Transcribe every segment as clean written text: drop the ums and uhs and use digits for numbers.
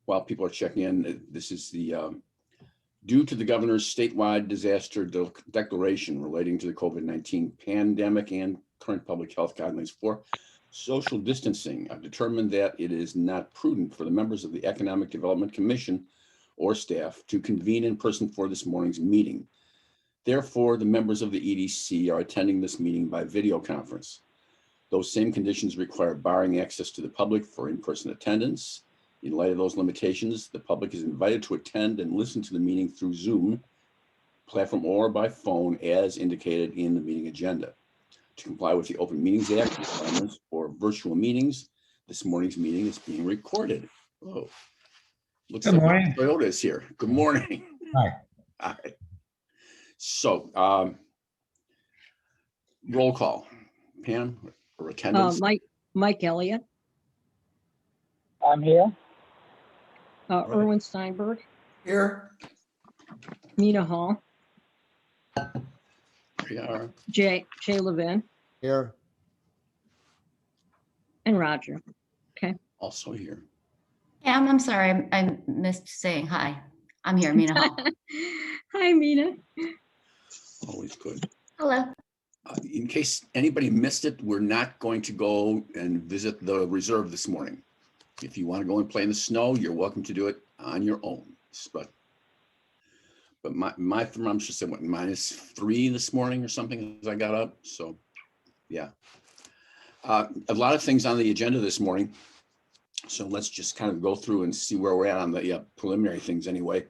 while people are checking in, this is the due to the governor's statewide disaster declaration relating to the COVID-19 pandemic and current public health guidelines for social distancing, I've determined that it is not prudent for the members of the Economic Development Commission or staff to convene in person for this morning's meeting. Therefore, the members of the EDC are attending this meeting by video conference. Those same conditions require barring access to the public for in-person attendance. In light of those limitations, the public is invited to attend and listen to the meeting through Zoom platform or by phone as indicated in the meeting agenda. To comply with the Open Meetings Act requirements for virtual meetings, this morning's meeting is being recorded. Oh, looks like Toyota is here. Good morning. Hi. Hi. So, roll call. Pam, or attendance? Mike Elliott. I'm here. Right. Erwin Steinberg. Here. Mina Hall. We are. Jay Levin. Here. And Roger. Okay. Also here. Pam, I'm sorry, I missed saying hi. I'm here, Mina Hall. Hi, Mina. Always good. Hello. In case anybody missed it, we're not going to go and visit the reserve this morning. If you want to go and play in the snow, you're welcome to do it on your own. But my thermometer said what, -3 this morning or something as I got up. So yeah, a lot of things on the agenda this morning. So let's just kind of go through and see where we're at on the preliminary things anyway.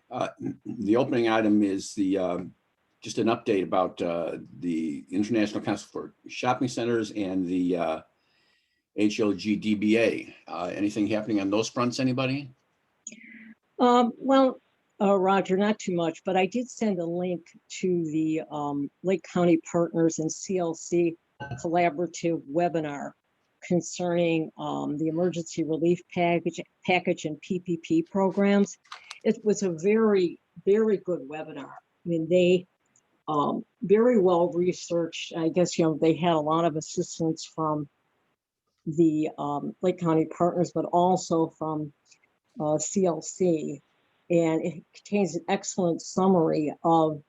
The opening item is the just an update about the International Council for Shopping Centers and the HLG-DBA. Anything happening on those fronts, anybody? Well, Roger, not too much, but I did send a link to the Lake County Partners and CLC collaborative webinar concerning the emergency relief package and PPP programs. It was a very, very good webinar. I mean, they very well researched. I guess, they had a lot of assistance from the Lake County Partners, but also from CLC. And it contains an excellent summary of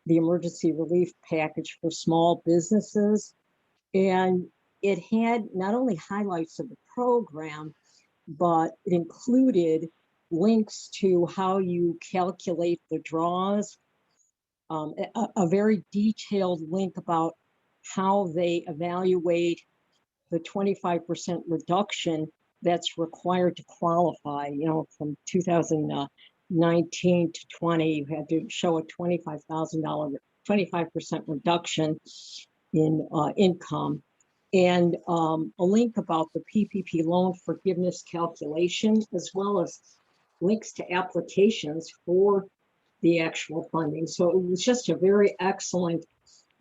the emergency relief package for small businesses. And it had not only highlights of the program, but it included links to how you calculate the draws, a very detailed link about how they evaluate the 25% reduction that's required to qualify. From 2019 to 20, you had to show a $25,000, 25% reduction in income, and a link about the PPP loan forgiveness calculation, as well as links to applications for the actual funding. So it was just a very excellent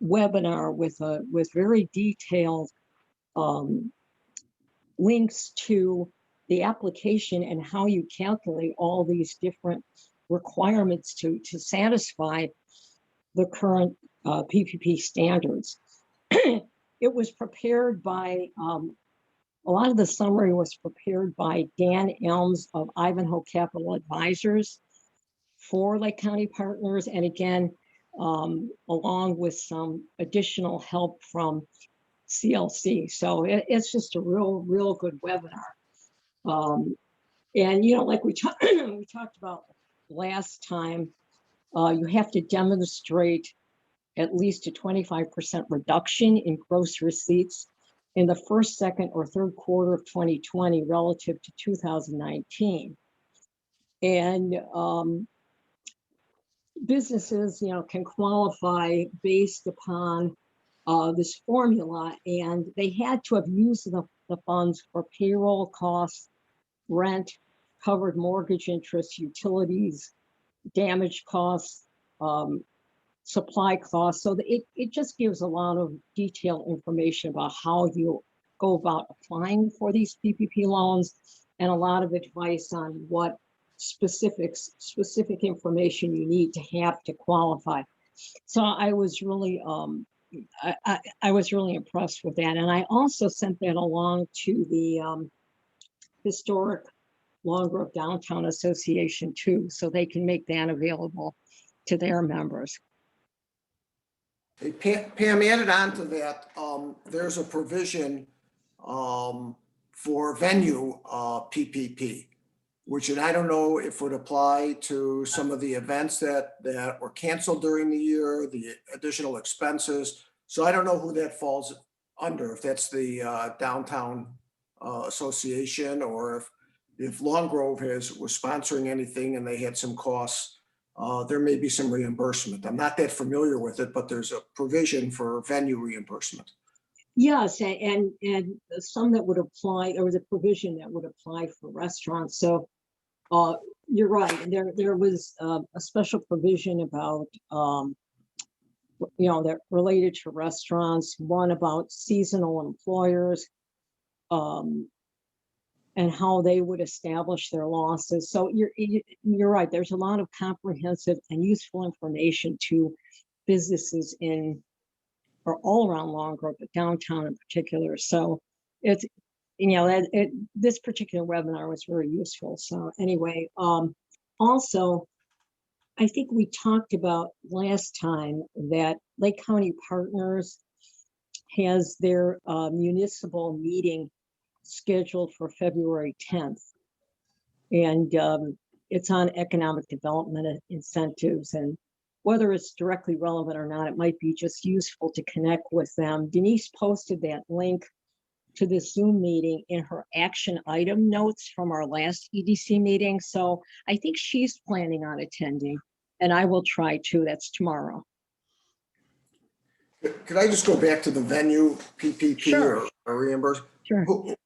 webinar with very detailed links to the application and how you calculate all these different requirements to satisfy the current PPP standards. It was prepared by, a lot of the summary was prepared by Dan Elms of Ivanhoe Capital Advisors for Lake County Partners. And again, along with some additional help from CLC. So it's just a real good webinar. And, like we talked about last time, you have to demonstrate at least a 25% reduction in gross receipts in the first, second, or third quarter of 2020 relative to 2019. And businesses, can qualify based upon this formula, and they had to have used the funds for payroll costs, rent, covered mortgage interest, utilities, damage costs, supply costs. So it just gives a lot of detailed information about how you go about applying for these PPP loans, and a lot of advice on what specific information you need to have to qualify. So I was really I was really impressed with that. And I also sent that along to the historic Long Grove Downtown Association too, so they can make that available to their members. Hey, Pam, added on to that, there's a provision for venue PPP, which, and I don't know if would apply to some of the events that were canceled during the year, the additional expenses. So I don't know who that falls under, if that's the downtown association, or if Long Grove was sponsoring anything and they had some costs. There may be some reimbursement. I'm not that familiar with it, but there's a provision for venue reimbursement. Yes, and some that would apply, there was a provision that would apply for restaurants. So you're right. There was a special provision about, that related to restaurants, one about seasonal employers, and how they would establish their losses. So you're right. There's a lot of comprehensive and useful information to businesses or all around Long Grove, but downtown in particular. So it's, this particular webinar was very useful. So anyway, also, I think we talked about last time that Lake County Partners has their municipal meeting scheduled for February 10th. And it's on economic development incentives, and whether it's directly relevant or not, it might be just useful to connect with them. Denise posted that link to this Zoom meeting in her action item notes from our last EDC meeting. So I think she's planning on attending, and I will try too. That's tomorrow. Could I just go back to the venue PPP? Sure. or reimbursement? Sure.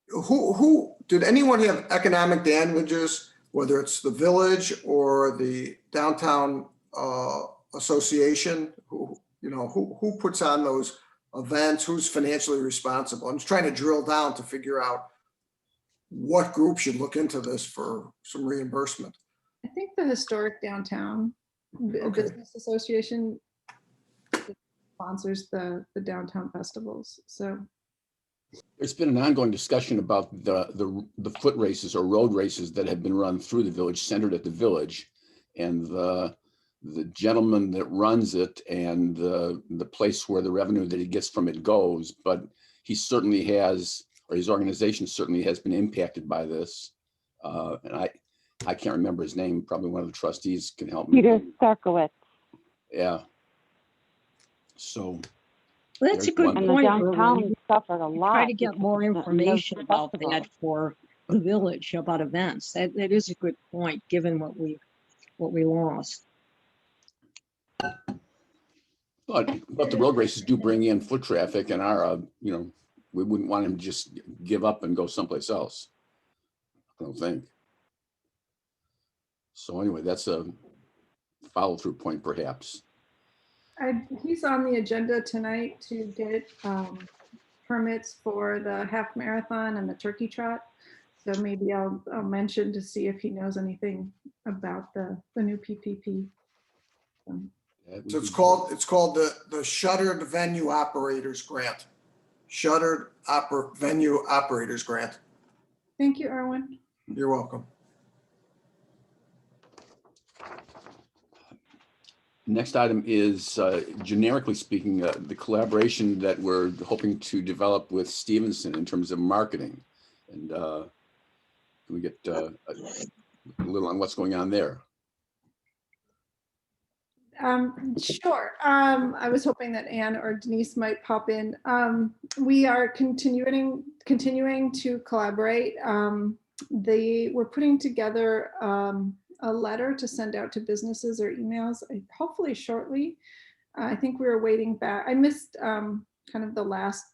Who did anyone have economic damages, whether it's the village or the downtown association? Who puts on those events? Who's financially responsible? I'm just trying to drill down to figure out what group should look into this for some reimbursement. I think the Historic Downtown Okay. Business Association sponsors the downtown festivals. So There's been an ongoing discussion about the foot races or road races that have been run through the village, centered at the village, and the gentleman that runs it and the place where the revenue that he gets from it goes. But he certainly has, or his organization certainly has been impacted by this. And I can't remember his name. Probably one of the trustees can help me. Peter Sarkowitz. Yeah. So Well, that's a good And the point. downtown Erwin. suffered a lot. Try to get more because of the information no about festival. that for the village, about events. That is a good point, given what we lost. But the road races do bring in foot traffic, and we wouldn't want him to just give up and go someplace else. I don't think. So anyway, that's a follow-through point, perhaps. he's on the agenda tonight to get permits for the half marathon and the turkey trot. So maybe I'll mention to see if he knows anything about the new PPP. So it's called the Shuttered Venue Operators Grant. Shuttered Venue Operators Grant. Thank you, Erwin. You're welcome. Next item is, generically speaking, the collaboration that we're hoping to develop with Stevenson in terms of marketing. And can we get a little on what's going on there? Sure. I was hoping that Anne or Denise might pop in. We are continuing to collaborate. We're putting together a letter to send out to businesses or emails, hopefully shortly. I think we were waiting back. I missed kind of the last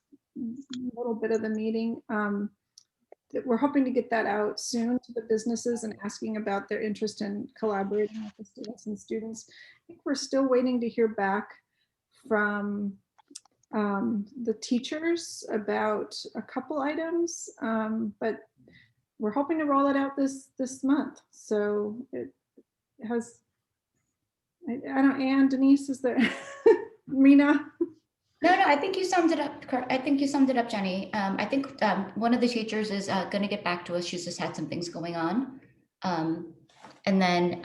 little bit of the meeting. We're hoping to get that out soon to the businesses and asking about their interest in collaborating with the students and students. I think we're still waiting to hear back from the teachers about a couple items, but we're hoping to roll it out this month. So it has, I don't, Anne, Denise, is there, Mina? No, I think you summed it up. I think you summed it up, Jenny. I think one of the teachers is going to get back to us. She's just had some things going on. And then,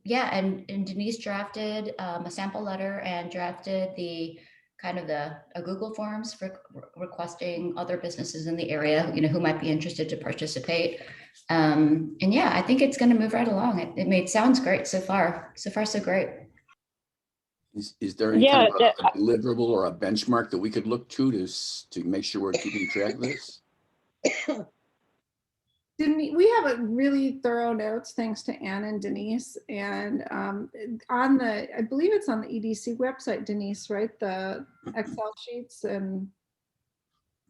yeah, and Denise drafted a sample letter and drafted the kind of a Google Forms for requesting other businesses in the area, who might be interested to participate. And yeah, I think it's going to move right along. It sounds great so far. So far, so great. Is there any kind of a deliverable or a benchmark that we could look to make sure we're keeping track of this? We have a really thorough notes, thanks to Anne and Denise. And I believe it's on the EDC website, Denise, right? The Excel sheets, and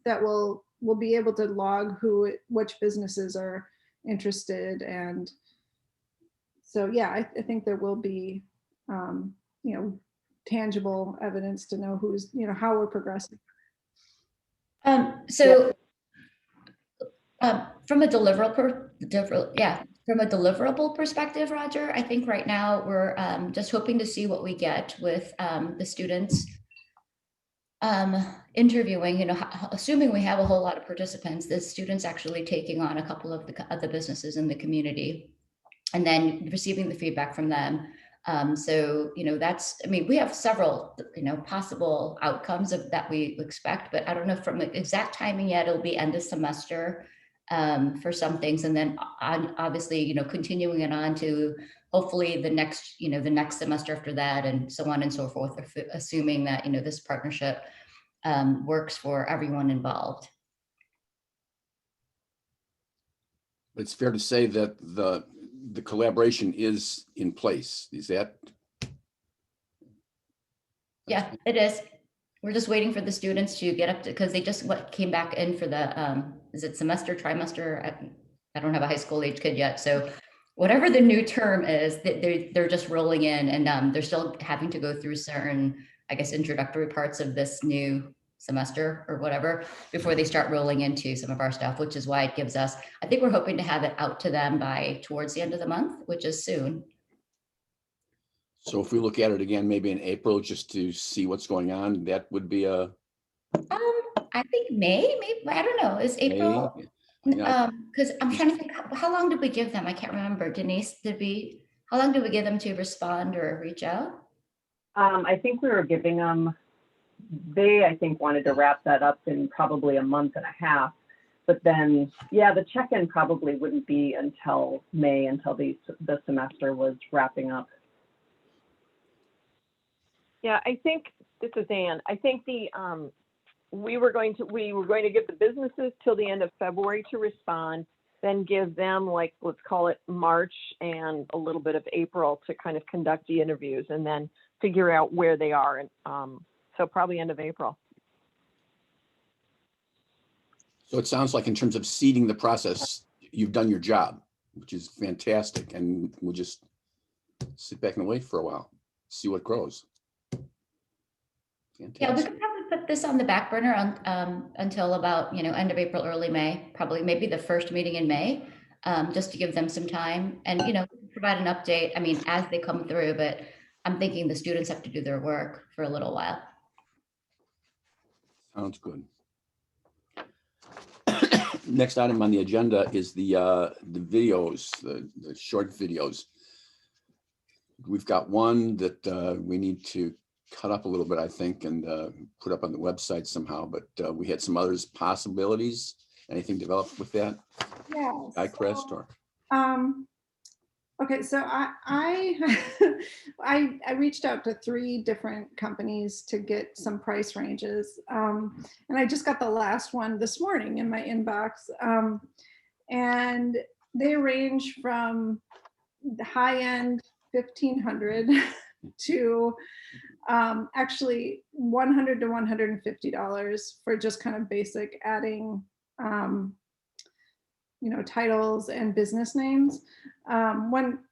that will be able to log which businesses are interested. And so, yeah, I think there will be, tangible evidence to know how we're progressing. From a deliverable perspective, Roger, I think right now we're just hoping to see what we get with the students interviewing, assuming we have a whole lot of participants, the students actually taking on a couple of the businesses in the community and then receiving the feedback from them. So, we have several, possible outcomes that we expect, but I don't know from the exact timing yet. It'll be end of semester for some things, and then obviously, continuing it on to hopefully the next semester after that, and so on and so forth, assuming that, this partnership works for everyone involved. It's fair to say that the collaboration is in place. Is that? Yeah, it is. We're just waiting for the students to get up to, because they just came back in for the, is it semester, trimester? I don't have a high school age kid yet. So whatever the new term is, they're just rolling in, and they're still having to go through certain, I guess, introductory parts of this new semester or whatever before they start rolling into some of our stuff, which is why it gives us, I think we're hoping to have it out to them towards the end of the month, which is soon. So if we look at it again, maybe in April, just to see what's going on, that would be a. I think maybe, I don't know. Is April? Because I'm trying to think, how long did we give them? I can't remember. Denise, how long did we give them to respond or reach out? I think we were giving them, I think wanted to wrap that up in probably a month and a half. But then, yeah, the check-in probably wouldn't be until May, until the semester was wrapping up. Yeah, I think, this is Anne. I think we were going to give the businesses till the end of February to respond, then give them, like, let's call it March and a little bit of April to kind of conduct the interviews and then figure out where they are. And so probably end of April. So it sounds like in terms of seeding the process, you've done your job, which is fantastic. And we'll just sit back and wait for a while, see what grows. Fantastic. Yeah, we could probably put this on the back burner until about, end of April, early May, probably maybe the first meeting in May, just to give them some time and, provide an update. I mean, as they come through, but I'm thinking the students have to do their work for a little while. Sounds good. Next item on the agenda is the videos, the short videos. We've got one that we need to cut up a little bit, I think, and put up on the website somehow, but we had some others possibilities. Anything developed with that? Yeah. iCrest or? Okay, so I reached out to 3 different companies to get some price ranges, and I just got the last one this morning in my inbox, and they range from the high end 1,500 to actually $100 to $150 for just kind of basic adding titles and business names.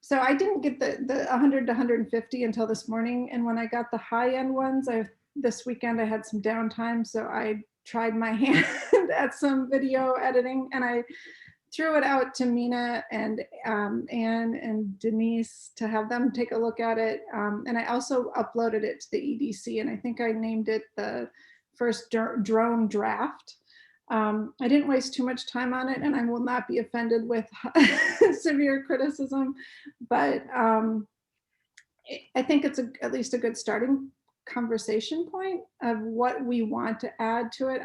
So I didn't get the 100 to 150 until this morning, and when I got the high end ones, this weekend I had some downtime, so I tried my hand at some video editing, and I threw it out to Mina and Anne and Denise to have them take a look at it. And I also uploaded it to the EDC, and I think I named it the first drone draft. I didn't waste too much time on it, and I will not be offended with severe criticism, but I think it's at least a good starting conversation point of what we want to add to it.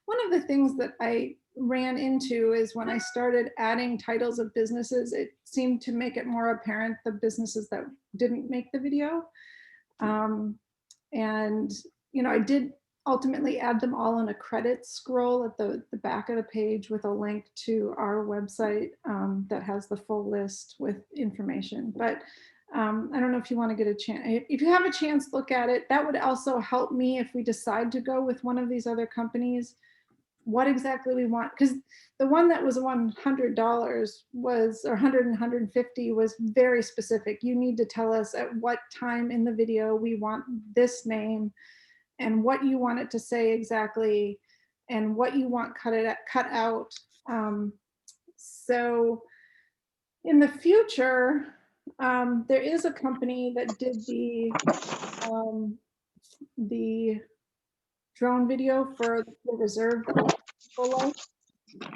One of the things that I ran into is when I started adding titles of businesses, it seemed to make it more apparent the businesses that didn't make the video. And, you know, I did ultimately add them all in a credit scroll at the back of the page with a link to our website that has the full list with information. But I don't know if you want to get a chance. If you have a chance, look at it. That would also help me if we decide to go with one of these other companies, what exactly we want. Because the one that was $100 was, or 100 and 150 was very specific. You need to tell us at what time in the video we want this name and what you want it to say exactly and what you want cut out. So in the future, there is a company that did the drone video for the reserve,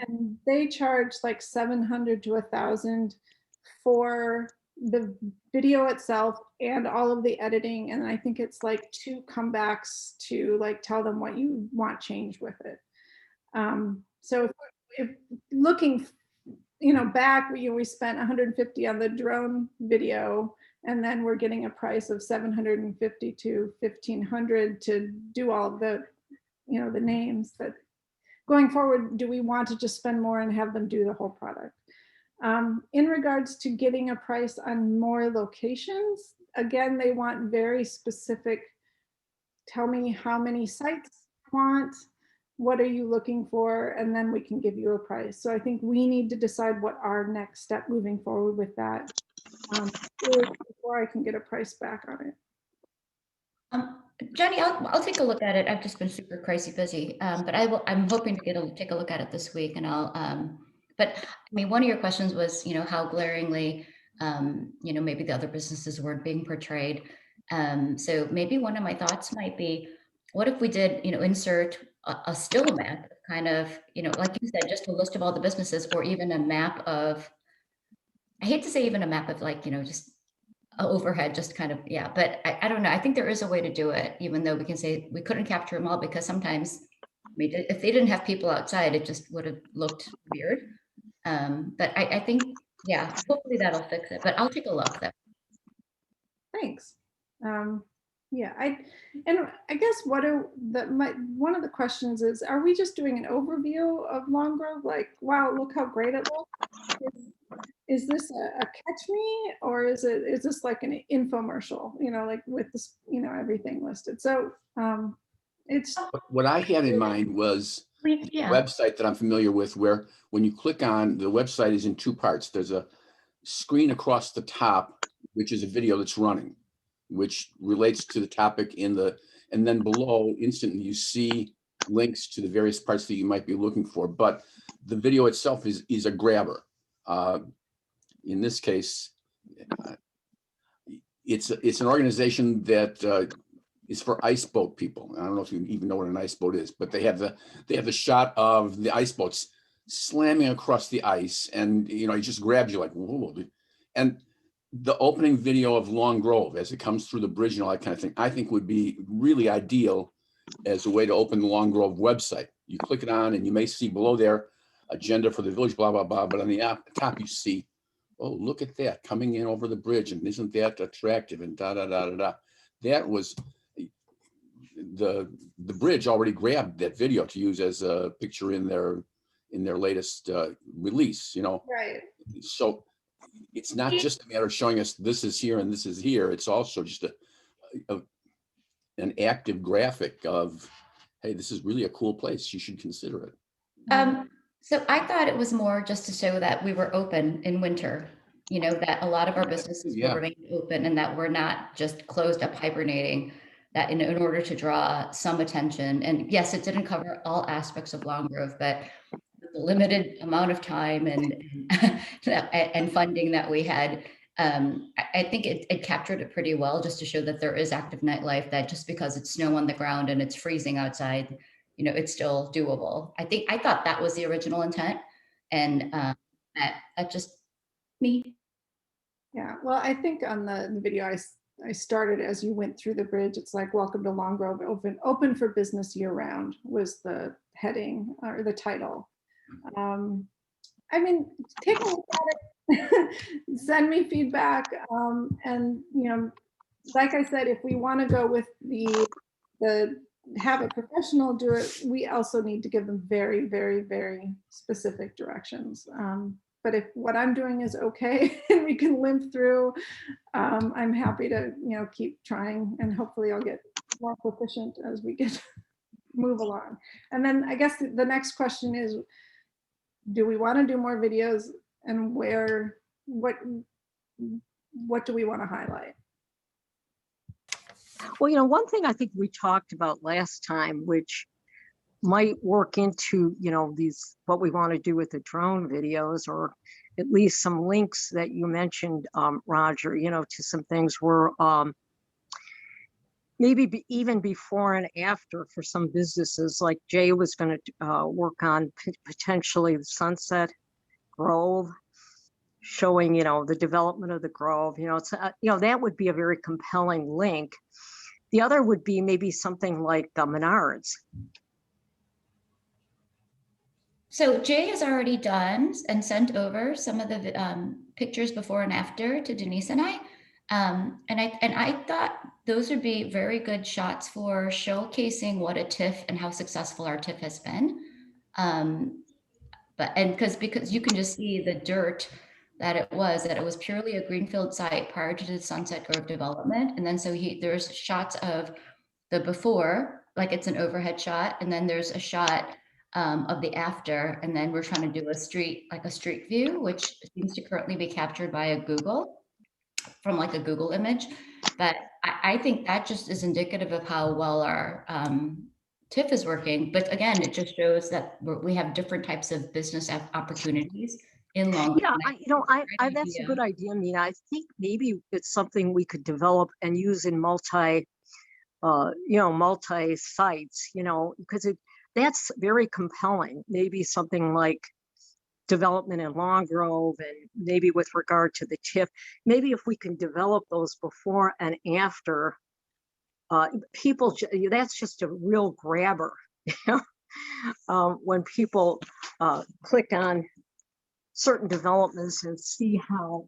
and they charge like $700 to $1,000 for the video itself and all of the editing. And I think it's like 2 comebacks to like tell them what you want changed with it. So if looking, you know, back, we spent $150 on the drone video, and then we're getting a price of $750 to $1,500 to do all of the, you know, the names. But going forward, do we want to just spend more and have them do the whole product? In regards to getting a price on more locations, again, they want very specific, tell me how many sites you want, what are you looking for, and then we can give you a price. So I think we need to decide what our next step moving forward with that is before I can get a price back on it. Jenny, I'll take a look at it. I've just been super crazy busy, but I'm hoping to take a look at it this week, and but I mean, one of your questions was, you know, how glaringly, you know, maybe the other businesses weren't being portrayed. So maybe one of my thoughts might be, what if we did, you know, insert a still map, kind of, you know, like you said, just a list of all the businesses, or even a map of, I hate to say even a map of, like, you know, just overhead, just kind of, yeah, but I don't know. I think there is a way to do it, even though we can say we couldn't capture them all, because sometimes, I mean, if they didn't have people outside, it just would have looked weird. But I think, yeah, hopefully that'll fix it, but I'll take a look though. Thanks. Yeah, I guess one of the questions is, are we just doing an overview of Long Grove? Like, wow, look how great it looks. Is this a catch me, or is this like an infomercial, you know, like with this, you know, everything listed? So it's What I had in mind was a Yeah. website that I'm familiar with, where when you click on, the website is in 2 parts. There's a screen across the top, which is a video that's running, which relates to the topic and then below instantly you see links to the various parts that you might be looking for. But the video itself is a grabber. In this case, it's an organization that is for ice boat people. I don't know if you even know what an ice boat is, but they have the shot of the ice boats slamming across the ice, and you know, it just grabs you like, whoa. And the opening video of Long Grove as it comes through the bridge and all that kind of thing, I think would be really ideal as a way to open the Long Grove website. You click it on and you may see below there, agenda for the village, blah, blah, blah. But on the top you see, oh, look at that coming in over the bridge, and isn't that attractive, and da, da, da, da, da. That was, the bridge already grabbed that video to use as a picture in their latest release, you know. right. So it's not just a matter of showing us this is here and this is here. It's also just an active graphic of, hey, this is really a cool place. You should consider it. So I thought it was more just to show that we were open in winter, you know, that a lot of our businesses will remain open, and that we're not just closed up hibernating, that in order to draw some attention. And yes, it didn't cover all aspects of Long Grove, but the limited amount of time and funding that we had, I think it captured it pretty well, just to show that there is active nightlife, that just because it's snow on the ground and it's freezing outside, it's still doable. I thought that was the original intent, and that just me. Yeah, well, I think on the video I started as you went through the bridge, it's like welcome to Long Grove, open for business year round was the heading or the title. I mean, take a look at it, send me feedback, and like I said, if we want to go with the have a professional do it, we also need to give them very, very, very specific directions. But if what I'm doing is okay and we can limp through, I'm happy to keep trying, and hopefully I'll get more proficient as we move along. And then I guess the next question is, do we want to do more videos, and what do we want to highlight? Well, one thing I think we talked about last time, which might work into, these, what we want to do with the drone videos, or at least some links that you mentioned, Roger, to some things were maybe even before and after for some businesses. Like Jay was going to work on potentially the Sunset Grove, showing, the development of the Grove, it's, that would be a very compelling link. The other would be maybe something like Menards. So Jay has already done and sent over some of the pictures before and after to Denise and I. And I thought those would be very good shots for showcasing what a TIF and how successful our TIF has been. Because you can just see the dirt that it was purely a greenfield site prior to the Sunset Grove development. And then there's shots of the before, like it's an overhead shot, and then there's a shot of the after, and then we're trying to do a street view, which seems to currently be captured by a Google image. But I think that just is indicative of how well our TIF is working. But again, it just shows that we have different types of business opportunities in Long. Yeah, that's a good idea. I mean, I think maybe it's something we could develop and use in multi sites, because that's very compelling. Maybe something like development in Long Grove, and maybe with regard to the TIF, maybe if we can develop those before and after, people, that's just a real grabber. When people click on certain developments and see how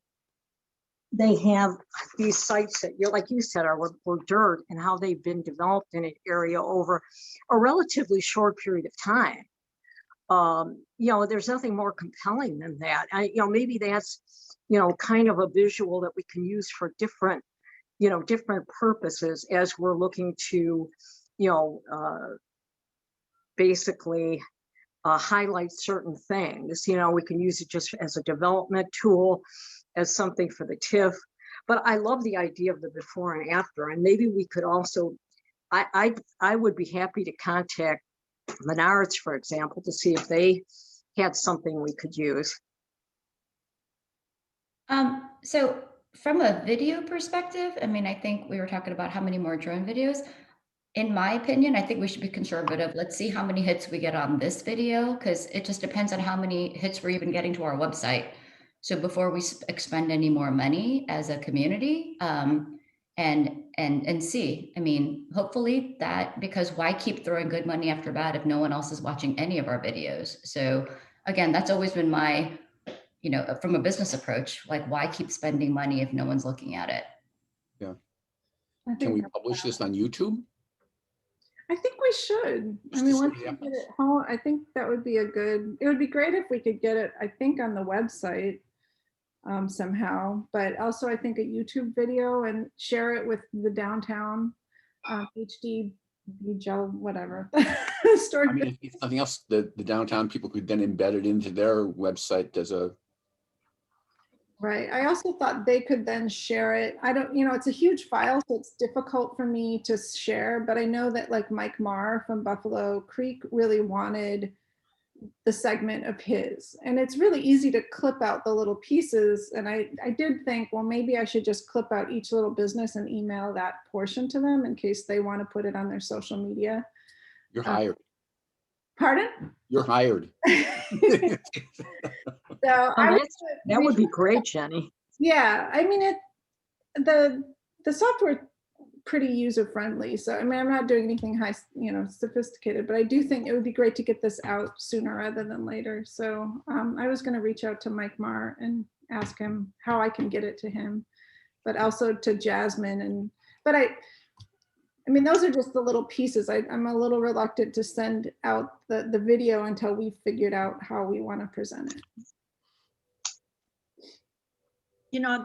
they have these sites that, like you said, were dirt, and how they've been developed in an area over a relatively short period of time. There's nothing more compelling than that. Maybe that's, kind of a visual that we can use for different purposes as we're looking to, basically highlight certain things. We can use it just as a development tool, as something for the TIF. But I love the idea of the before and after, and maybe we could also, I would be happy to contact Menards, for example, to see if they had something we could use. So from a video perspective, I mean, I think we were talking about how many more drone videos. In my opinion, I think we should be conservative. Let's see how many hits we get on this video, because it just depends on how many hits we're even getting to our website. So before we expend any more money as a community, and see, I mean, hopefully that, because why keep throwing good money after bad if no one else is watching any of our videos? So again, that's always been my, from a business approach, like why keep spending money if no one's looking at it? Yeah. Can we publish this on YouTube? I think we should. I mean, once we get it home, I think that would be it would be great if we could get it, I think, on the website somehow, but also I think a YouTube video, and share it with the downtown HD, whatever. I mean, if nothing else, the downtown people could then embed it into their website as a. Right. I also thought they could then share it. I don't, it's a huge file, so it's difficult for me to share, but I know that like Mike Marr from Buffalo Creek really wanted the segment of his, and it's really easy to clip out the little pieces. And I did think, well, maybe I should just clip out each little business and email that portion to them in case they want to put it on their social media. You're hired. Pardon? You're hired. So Oh, I was that would be great, Jenny. Yeah, I mean the software pretty user friendly. So I mean, I'm not doing anything high, sophisticated, but I do think it would be great to get this out sooner rather than later. So I was going to reach out to Mike Marr and ask him how I can get it to him, but also to Jasmine. But I mean, those are just the little pieces. I'm a little reluctant to send out the video until we've figured out how we want to present it.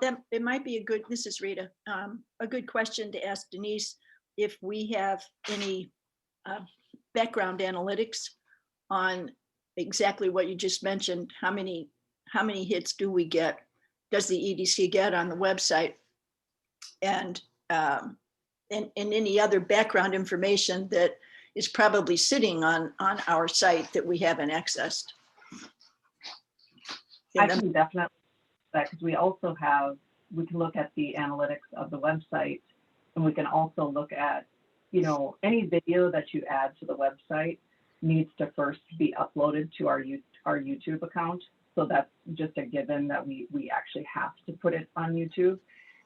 That it might be this is Rita, a good question to ask Denise if we have any background analytics on exactly what you just mentioned. How many hits do we get? Does the EDC get on the website? And any other background information that is probably sitting on our site that we haven't accessed. I can definitely that because we can look at the analytics of the website, and we can also look at, any video that you add to the website needs to first be uploaded to our YouTube account. So that's just a given that we actually have to put it on YouTube.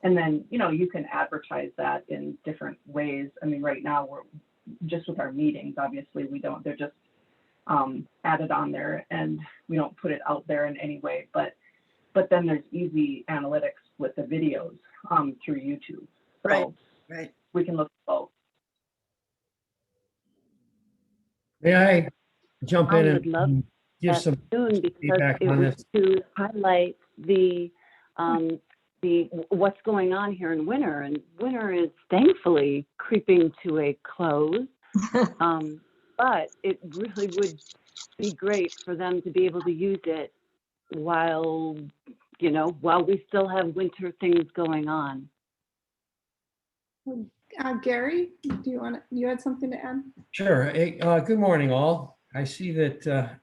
And then, you can advertise that in different ways. I mean, right now we're just with our meetings, obviously they're just added on there, and we don't put it out there in any way, but then there's easy analytics with the videos through YouTube. So Right. we can look at both. May I jump in I would love and give that some soon because feedback it on was this? to highlight the what's going on here in winter, and winter is thankfully creeping to a close. But it really would be great for them to be able to use it while we still have winter things going on. Gary, you had something to add? Sure. Hey, good morning, all. I see that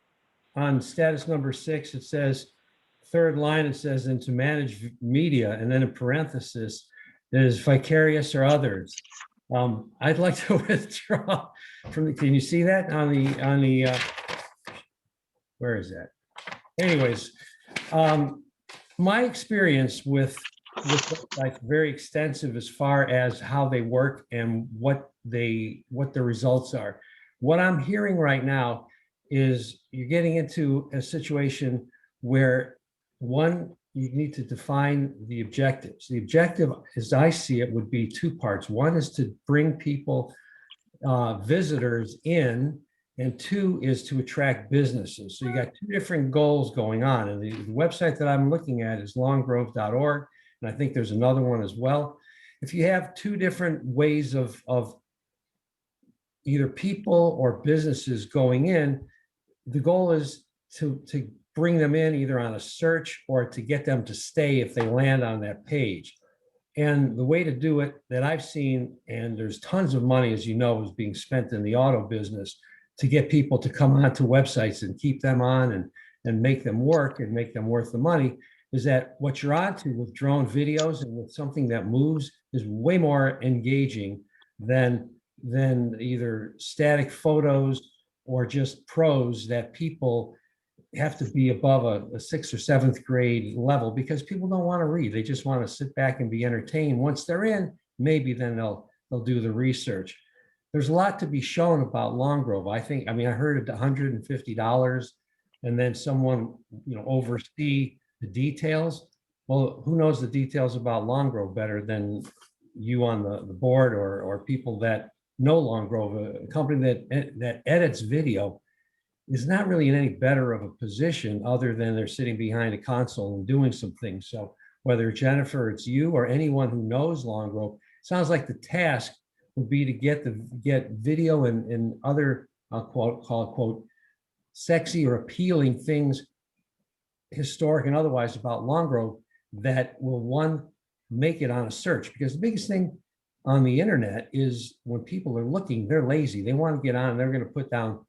on status number 6, it says, third line, it says, and to manage media, and then in parenthesis, is vicarious or others. I'd like to withdraw from the, can you see that on the, where is that? Anyways, my experience with like very extensive as far as how they work and what the results are. What I'm hearing right now is you're getting into a situation where, one, you need to define the objectives. The objective, as I see it, would be 2 parts. One is to bring people, visitors in, and 2 is to attract businesses. So you got 2 different goals going on. And the website that I'm looking at is longgrove.org. And I think there's another one as well. If you have 2 different ways of either people or businesses going in, the goal is to bring them in either on a search or to get them to stay if they land on that page. And the way to do it that I've seen, and there's tons of money, as you know, is being spent in the auto business to get people to come onto websites and keep them on and make them work and make them worth the money, is that what you're onto with drone videos and with something that moves is way more engaging than either static photos or just prose that people have to be above a 6th or 7th grade level, because people don't want to read. They just want to sit back and be entertained. Once they're in, maybe then they'll do the research. There's a lot to be shown about Long Grove. I heard it $150, and then someone, oversee the details. Well, who knows the details about Long Grove better than you on the board or people that know Long Grove? A company that edits video is not really in any better of a position other than they're sitting behind a console and doing some things. So whether Jennifer, it's you or anyone who knows Long Grove, sounds like the task would be to get video and other, I'll call it quote, sexy or appealing things, historic and otherwise, about Long Grove that will, one, make it on a search. Because the biggest thing on the internet is when people are looking, they're lazy. They want to get on, they're going to put down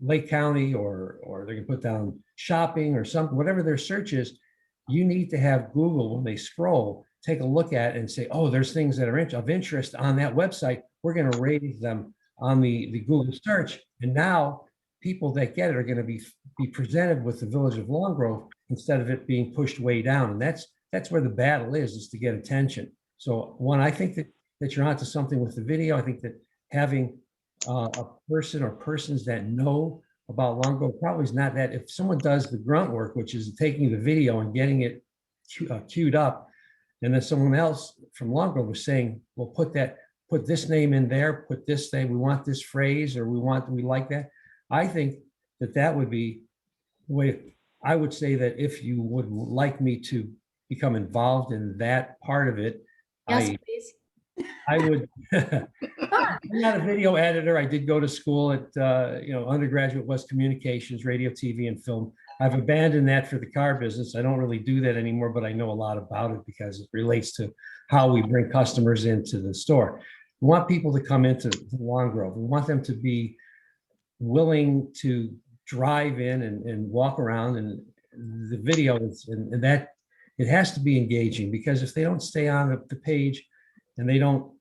Lake County or they're going to put down shopping or something, whatever their search is. You need to have Google, when they scroll, take a look at it and say, oh, there's things that are of interest on that website. We're going to raise them on the Google search. And now people that get it are going to be presented with the Village of Long Grove instead of it being pushed way down. And that's where the battle is to get attention. So one, I think that you're onto something with the video. I think that having a person or persons that know about Long Grove probably is not that. If someone does the grunt work, which is taking the video and getting it queued up, and then someone else from Long Grove was saying, well, put this name in there, put this thing, we want this phrase, or we like that. I think that would be the way. I would say that if you would like me to become involved in that part of it, Yes, please. I would. I'm not a video editor. I did go to school at undergraduate was communications, radio, TV, and film. I've abandoned that for the car business. I don't really do that anymore, but I know a lot about it because it relates to how we bring customers into the store. We want people to come into Long Grove. We want them to be willing to drive in and walk around, and the video is, and that it has to be engaging, because if they don't stay on the page and they don't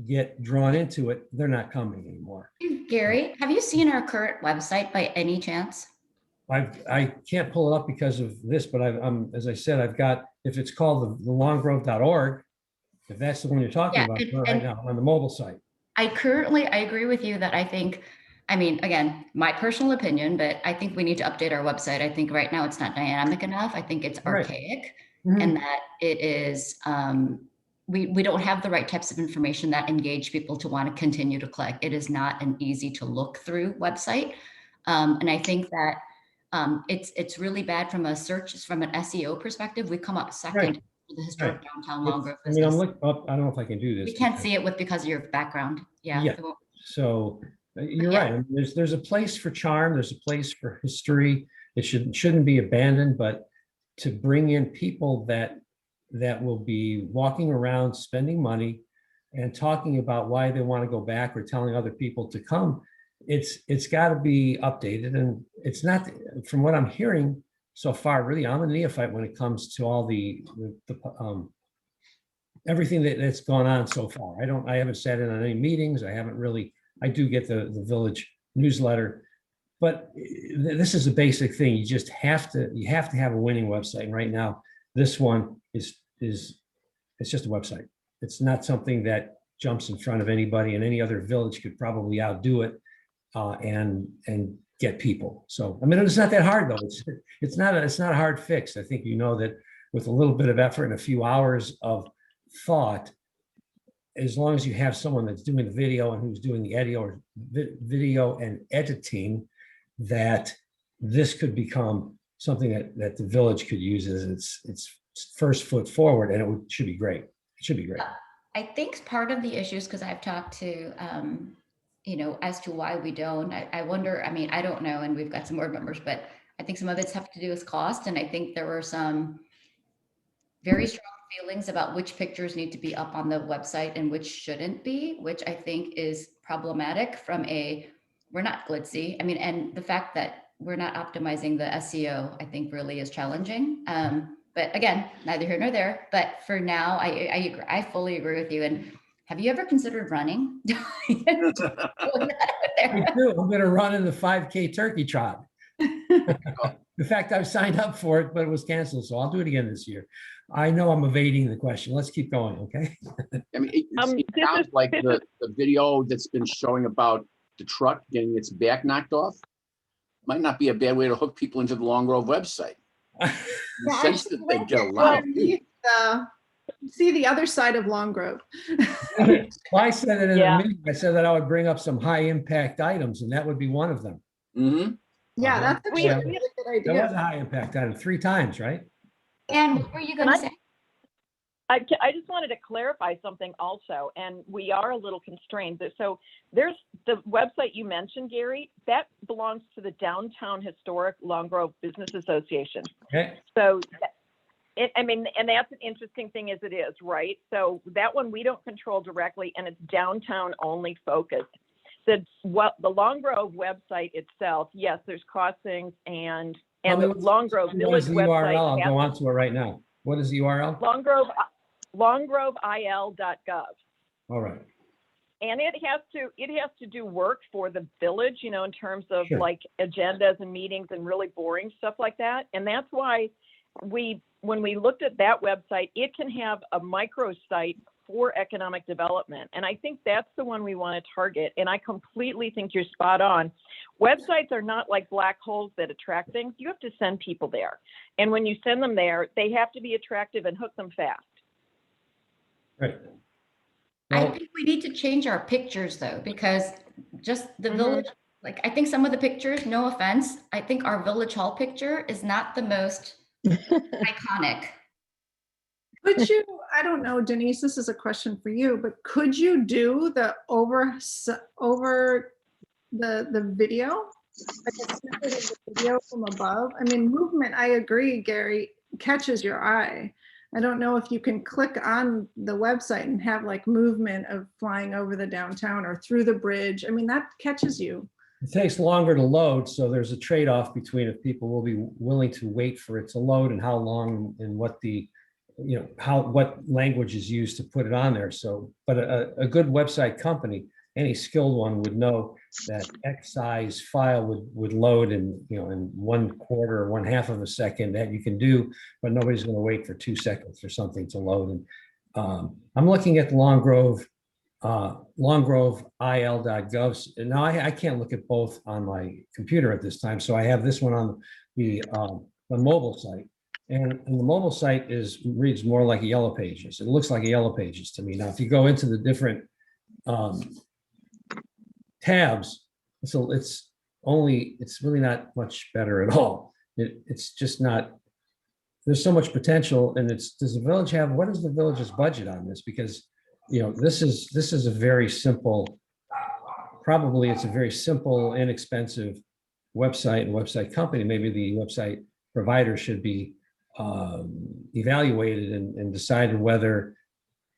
get drawn into it, they're not coming anymore. Gary, have you seen our current website by any chance? I can't pull it up because of this, but as I said, I've got, if it's called the longrove.org, if that's the one you're talking about right now on the mobile site. I agree with you that I mean, again, my personal opinion, but I think we need to update our website. I think right now it's not dynamic enough. I think it's archaic, and that it is, we don't have the right types of information that engage people to want to continue to click. It is not an easy to look through website. And I think that it's really bad from a search, from an SEO perspective. We come up second to the historic downtown Long Grove business. I'm looking up, I don't know if I can do this. We can't see it because of your background. Yeah. So you're right. I mean, there's a place for charm. There's a place for history. It shouldn't be abandoned, but to bring in people that will be walking around, spending money and talking about why they want to go back, or telling other people to come, it's got to be updated. And it's not, from what I'm hearing so far, really, I'm a neophyte when it comes to all the everything that's gone on so far. I haven't sat in on any meetings. I do get the village newsletter, but this is a basic thing. You just have to have a winning website. And right now, this one is it's just a website. It's not something that jumps in front of anybody, and any other village could probably outdo it and get people. So, I mean, it's not that hard though. It's not a hard fix. I think that with a little bit of effort and a few hours of thought, as long as you have someone that's doing the video and who's doing the video and editing, that this could become something that the village could use as its first foot forward, and should be great. It should be great. I think part of the issues, because I've talked to, as to why we don't, I wonder, I mean, I don't know, and we've got some board members, but I think some of it's have to do with cost. And I think there were some very strong feelings about which pictures need to be up on the website and which shouldn't be, which I think is problematic from we're not glitzy. I mean, and the fact that we're not optimizing the SEO, I think really is challenging. But again, neither here nor there. But for now, I fully agree with you. And have you ever considered running? I do. I'm going to run in the 5K turkey trot. In fact, I've signed up for it, but it was canceled. So I'll do it again this year. I know I'm evading the question. Let's keep going, okay? I mean, it sounds like the video that's been showing about the truck getting its back knocked off might not be a bad way to hook people into the Long Grove website. Sense that they get a lot of people. See the other side of Long Grove. Well, I said it in a meeting. I said that I would bring up some high impact items, and that would be one of them. Mm-hmm. Yeah, that's a really good idea. That was a high impact item 3 times, right? And what were you going to say? I just wanted to clarify something also, and we are a little constrained. So there's the website you mentioned, Gary, that belongs to the Downtown Historic Long Grove Business Association. Okay. So, and that's an interesting thing as it is, right? So that one we don't control directly, and it's downtown only focused. The Long Grove website itself, yes, there's costings and the Long Grove Village website. URL? I'll go on to it right now. What is the URL? longgrovil.gov. All right. And it has to do work for the village, you know, in terms of Sure. like agendas and meetings and really boring stuff like that. And that's why when we looked at that website, it can have a microsite for economic development. And I think that's the one we want to target. And I completely think you're spot on. Websites are not like black holes that attract things. You have to send people there. And when you send them there, they have to be attractive and hook them fast. Right. I Well, think we need to change our pictures though, because just the Mhm. village, like I think some of the pictures, no offense, I think our village hall picture is not the most iconic. Could you, I don't know, Denise, this is a question for you, but could you do the over the video? Like a snippet of the video from above? I mean, movement, I agree, Gary, catches your eye. I don't know if you can click on the website and have like movement of flying over the downtown or through the bridge. I mean, that catches you. it takes longer to load, so there's a trade-off between if people will be willing to wait for it to load and how long and what the, you know, what language is used to put it on there. So, but a good website company, any skilled one would know that X size file would load in, you know, in 1/4 or 1/2 of a second. That you can do, but nobody's going to wait for 2 seconds for something to load. And I'm looking at the Long Grove il.gov. And now I can't look at both on my computer at this time. So I have this one on the mobile site. And the mobile site reads more like a Yellow Pages. It looks like a Yellow Pages to me. Now, if you go into the different tabs, it's really not much better at all. It's just not, there's so much potential. And does the village have, what is the village's budget on this? Because, you know, this is a very simple, probably it's a very simple, inexpensive website and website company. Maybe the website provider should be evaluated and decided whether,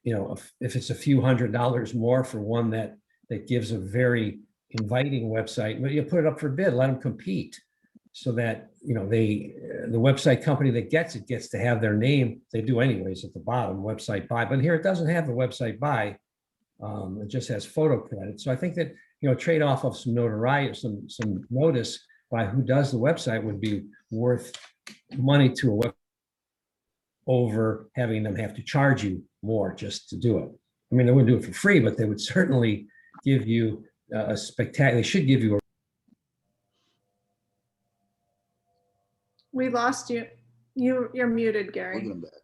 you know, if it's a few $100s more for one that gives a very inviting website, but you put it up for bid, let them compete, so that, you know, the website company that gets to have their name. They do anyways at the bottom, website by, but here it doesn't have the website by. It just has photo credit. So I think that, you know, trade off of some notoriety, some notice by who does the website would be worth money to a web over having them have to charge you more just to do it. I mean, they wouldn't do it for free, but they would certainly give you a spectacular, they should give you a. We lost you. You're muted, We'll Gary. get them back.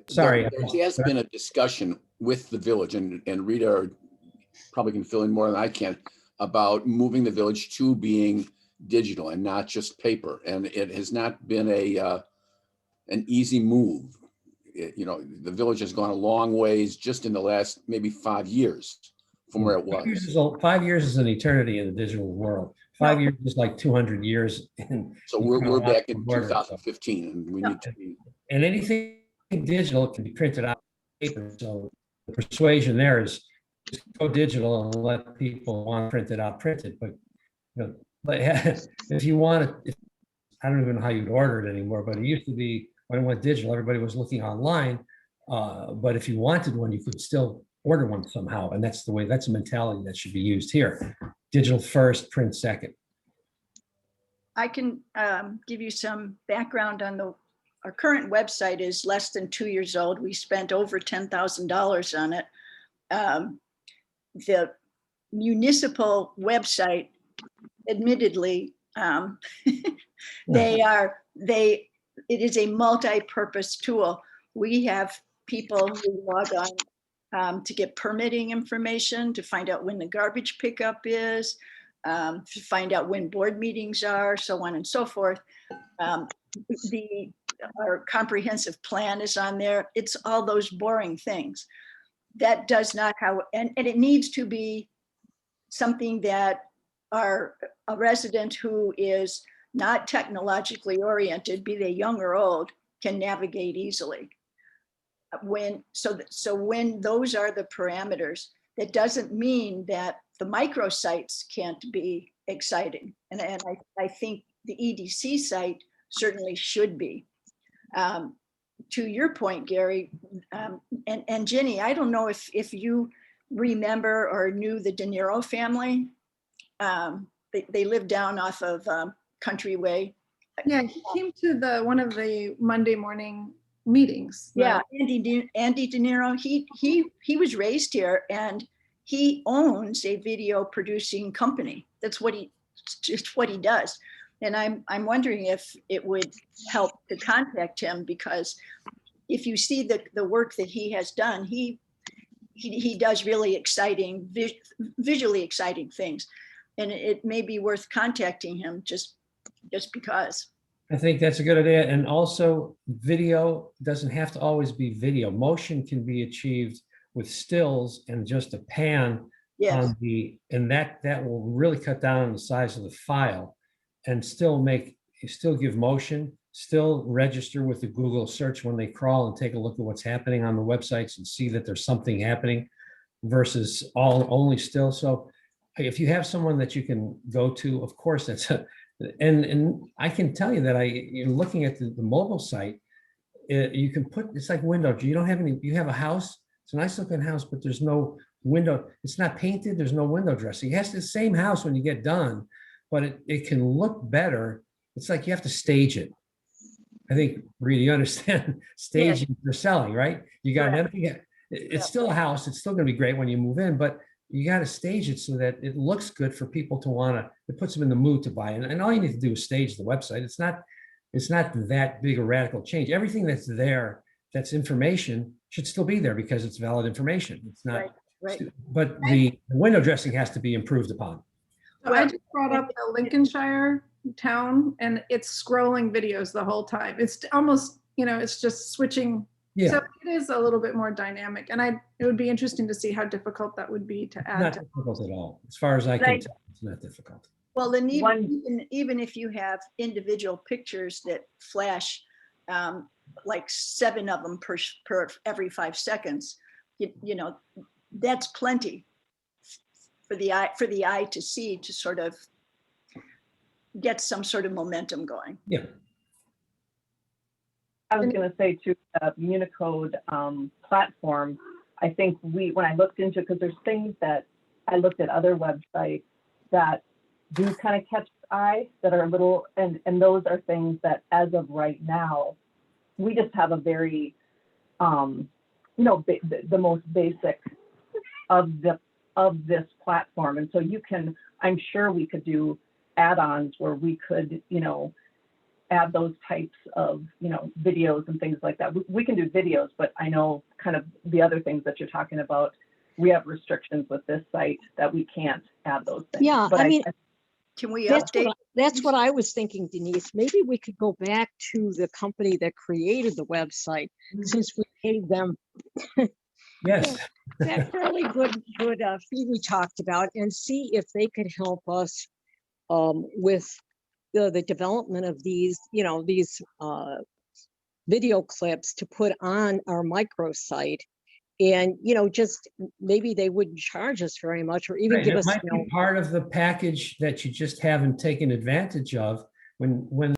Sorry. There has been a discussion with the village, and Rita probably can fill in more than I can, about moving the village to being digital and not just paper. And it has not been an easy move. You know, the village has gone a long ways just in the last maybe 5 years from where it was. 5 years is an eternity in the digital world. 5 years is like 200 years. So we're back in 2015, and we need to be. And anything digital can be printed out on paper. So the persuasion there is just go digital and let people want to print it out, print it. But, you know, but if you want it, I don't even know how you'd order it anymore, but it used to be when it went digital, everybody was looking online. But if you wanted one, you could still order one somehow. And that's a mentality that should be used here. Digital first, print second. I can give you some background on our current website is less than 2 years old. We spent over $10,000 on it. The municipal website, admittedly, it is a multi-purpose tool. We have people who log on to get permitting information, to find out when the garbage pickup is, to find out when board meetings are, so on and so forth. Our comprehensive plan is on there. It's all those boring things. That does not and it needs to be something that a resident who is not technologically oriented, be they young or old, can navigate easily. When those are the parameters, that doesn't mean that the microsites can't be exciting. And I think the EDC site certainly should be. To your point, Gary, and Jenny, I don't know if you remember or knew the De Niro family. They lived down off of Country Way. Yeah, he came to one of the Monday morning meetings. Yeah, Andy De Niro, he was raised here and he owns a video producing company. That's what he does. And I'm wondering if it would help to contact him, because if you see the work that he has done, he does really exciting, visually exciting things. And it may be worth contacting him just because. I think that's a good idea. And also, video doesn't have to always be video. Motion can be achieved with stills and just a pan Yes. on and that will really cut down on the size of the file and still give motion, still register with the Google search when they crawl and take a look at what's happening on the websites and see that there's something happening versus only still. So if you have someone that you can go to, of course, that's and I can tell you that you're looking at the mobile site, you can it's like window. You don't have you have a house, it's a nice looking house, but there's no window. It's not painted. There's no window dressing. It has the same house when you get done, but it can look better. It's like you have to stage it. I think, Rita, you understand staging for selling, right? You got an empty, it's still a house. It's still going to be great when you move in, but you got to stage it so that it looks good for people to it puts them in the mood to buy. And all you need to do is stage the website. It's not that big a radical change. Everything that's there, that's information, should still be there because it's valid information. It's not, right. But the window dressing has to be improved upon. So I just brought up the Lincolnshire town and it's scrolling videos the whole time. It's almost, it's just switching. Yeah. So it is a little bit more dynamic, and it would be interesting to see how difficult that would be to add. Not difficult at all. As far as I can tell, it's not difficult. Well, then even if you have individual pictures that flash, like 7 of them per every 5 seconds, that's plenty for the eye to see, to sort of get some sort of momentum going. Yeah. I was going to say to the Unicode platform, I think when I looked into, because there's things that I looked at other websites that do kind of catch the eye that are a little, and those are things that as of right now, we just have a very, the most basic of this platform. And so I'm sure we could do add-ons where we could, add those types of, videos and things like that. We can do videos, but I know kind of the other things that you're talking about, we have restrictions with this site that we can't add those things. Yeah, but can we update? That's what I was thinking, Denise. Maybe we could go back to the company that created the website, since we paid them Yes. that fairly good fee we talked about, and see if they could help us with the development of these video clips to put on our microsite. And, just maybe they wouldn't charge us very much, or even give us. It might be part of the package that you just haven't taken advantage of when.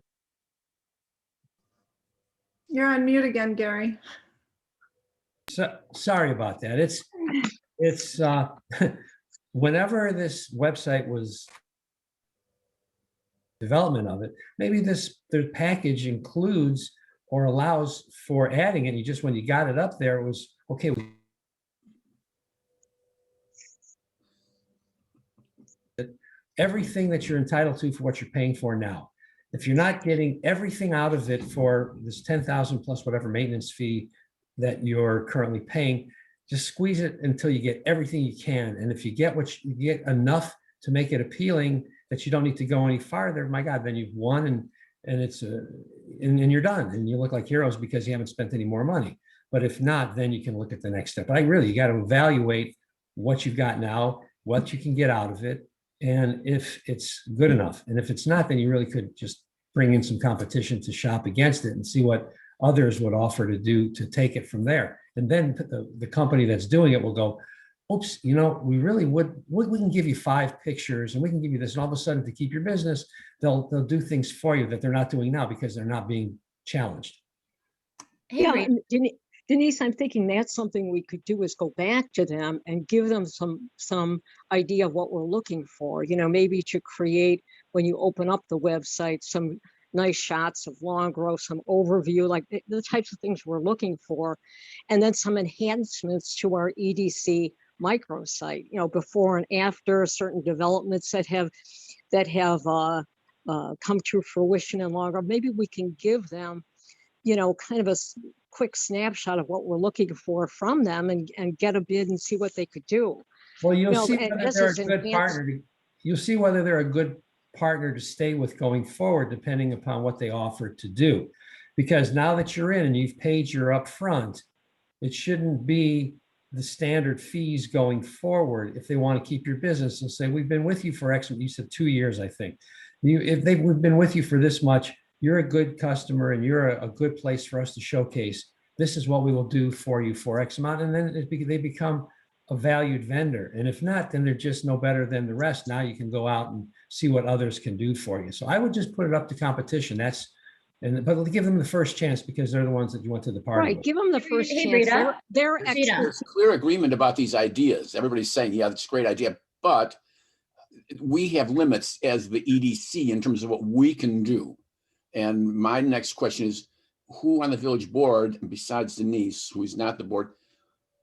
You're on mute again, Gary. So, sorry about that. It's whenever this website was development of it, maybe the package includes or allows for adding it. You just, when you got it up there, it was okay. Everything that you're entitled to for what you're paying for now. If you're not getting everything out of it for this 10,000 plus whatever maintenance fee that you're currently paying, just squeeze it until you get everything you can. And if you get you get enough to make it appealing that you don't need to go any farther, my God, then you've won, and it's and you're done, and you look like heroes because you haven't spent any more money. But if not, then you can look at the next step. But you got to evaluate what you've got now, what you can get out of it, and if it's good enough. And if it's not, then you really could just bring in some competition to shop against it and see what others would offer to do to take it from there. And then the company that's doing it will go, oops, we really we can give you 5 pictures and we can give you this. And all of a sudden, to keep your business, they'll do things for you that they're not doing now because they're not being challenged. Hey, Denise, I'm thinking that's something we could do is go back to them and give them some idea of what we're looking for. You know, maybe to create, when you open up the website, some nice shots of lawn growth, some overview, like the types of things we're looking for, and then some enhancements to our EDC microsite, you know, before and after certain developments that have come to fruition and longer. Maybe we can give them, you know, kind of a quick snapshot of what we're looking for from them, and get a bid and see what they could do. Well, you'll No, see and whether this they're is a good partner. You'll see whether they're a good partner to stay with going forward, depending upon what they offer to do. Because now that you're in and you've paid your upfront, it shouldn't be the standard fees going forward. If they want to keep your business and say, we've been with you for X, you said 2 years, I think. If we've been with you for this much, you're a good customer and you're a good place for us to showcase. This is what we will do for you for X amount. And then they become a valued vendor. And if not, then they're just no better than the rest. Now you can go out and see what others can do for you. So I would just put it up to competition. But give them the first chance, because they're the ones that you went to the party right. with. Give them the first Hey, chance. Rita. They're Rita. experts. There's clear agreement about these ideas. Everybody's saying, yeah, that's a great idea, but we have limits as the EDC in terms of what we can do. And my next question is, who on the village board, besides Denise, who is not the board,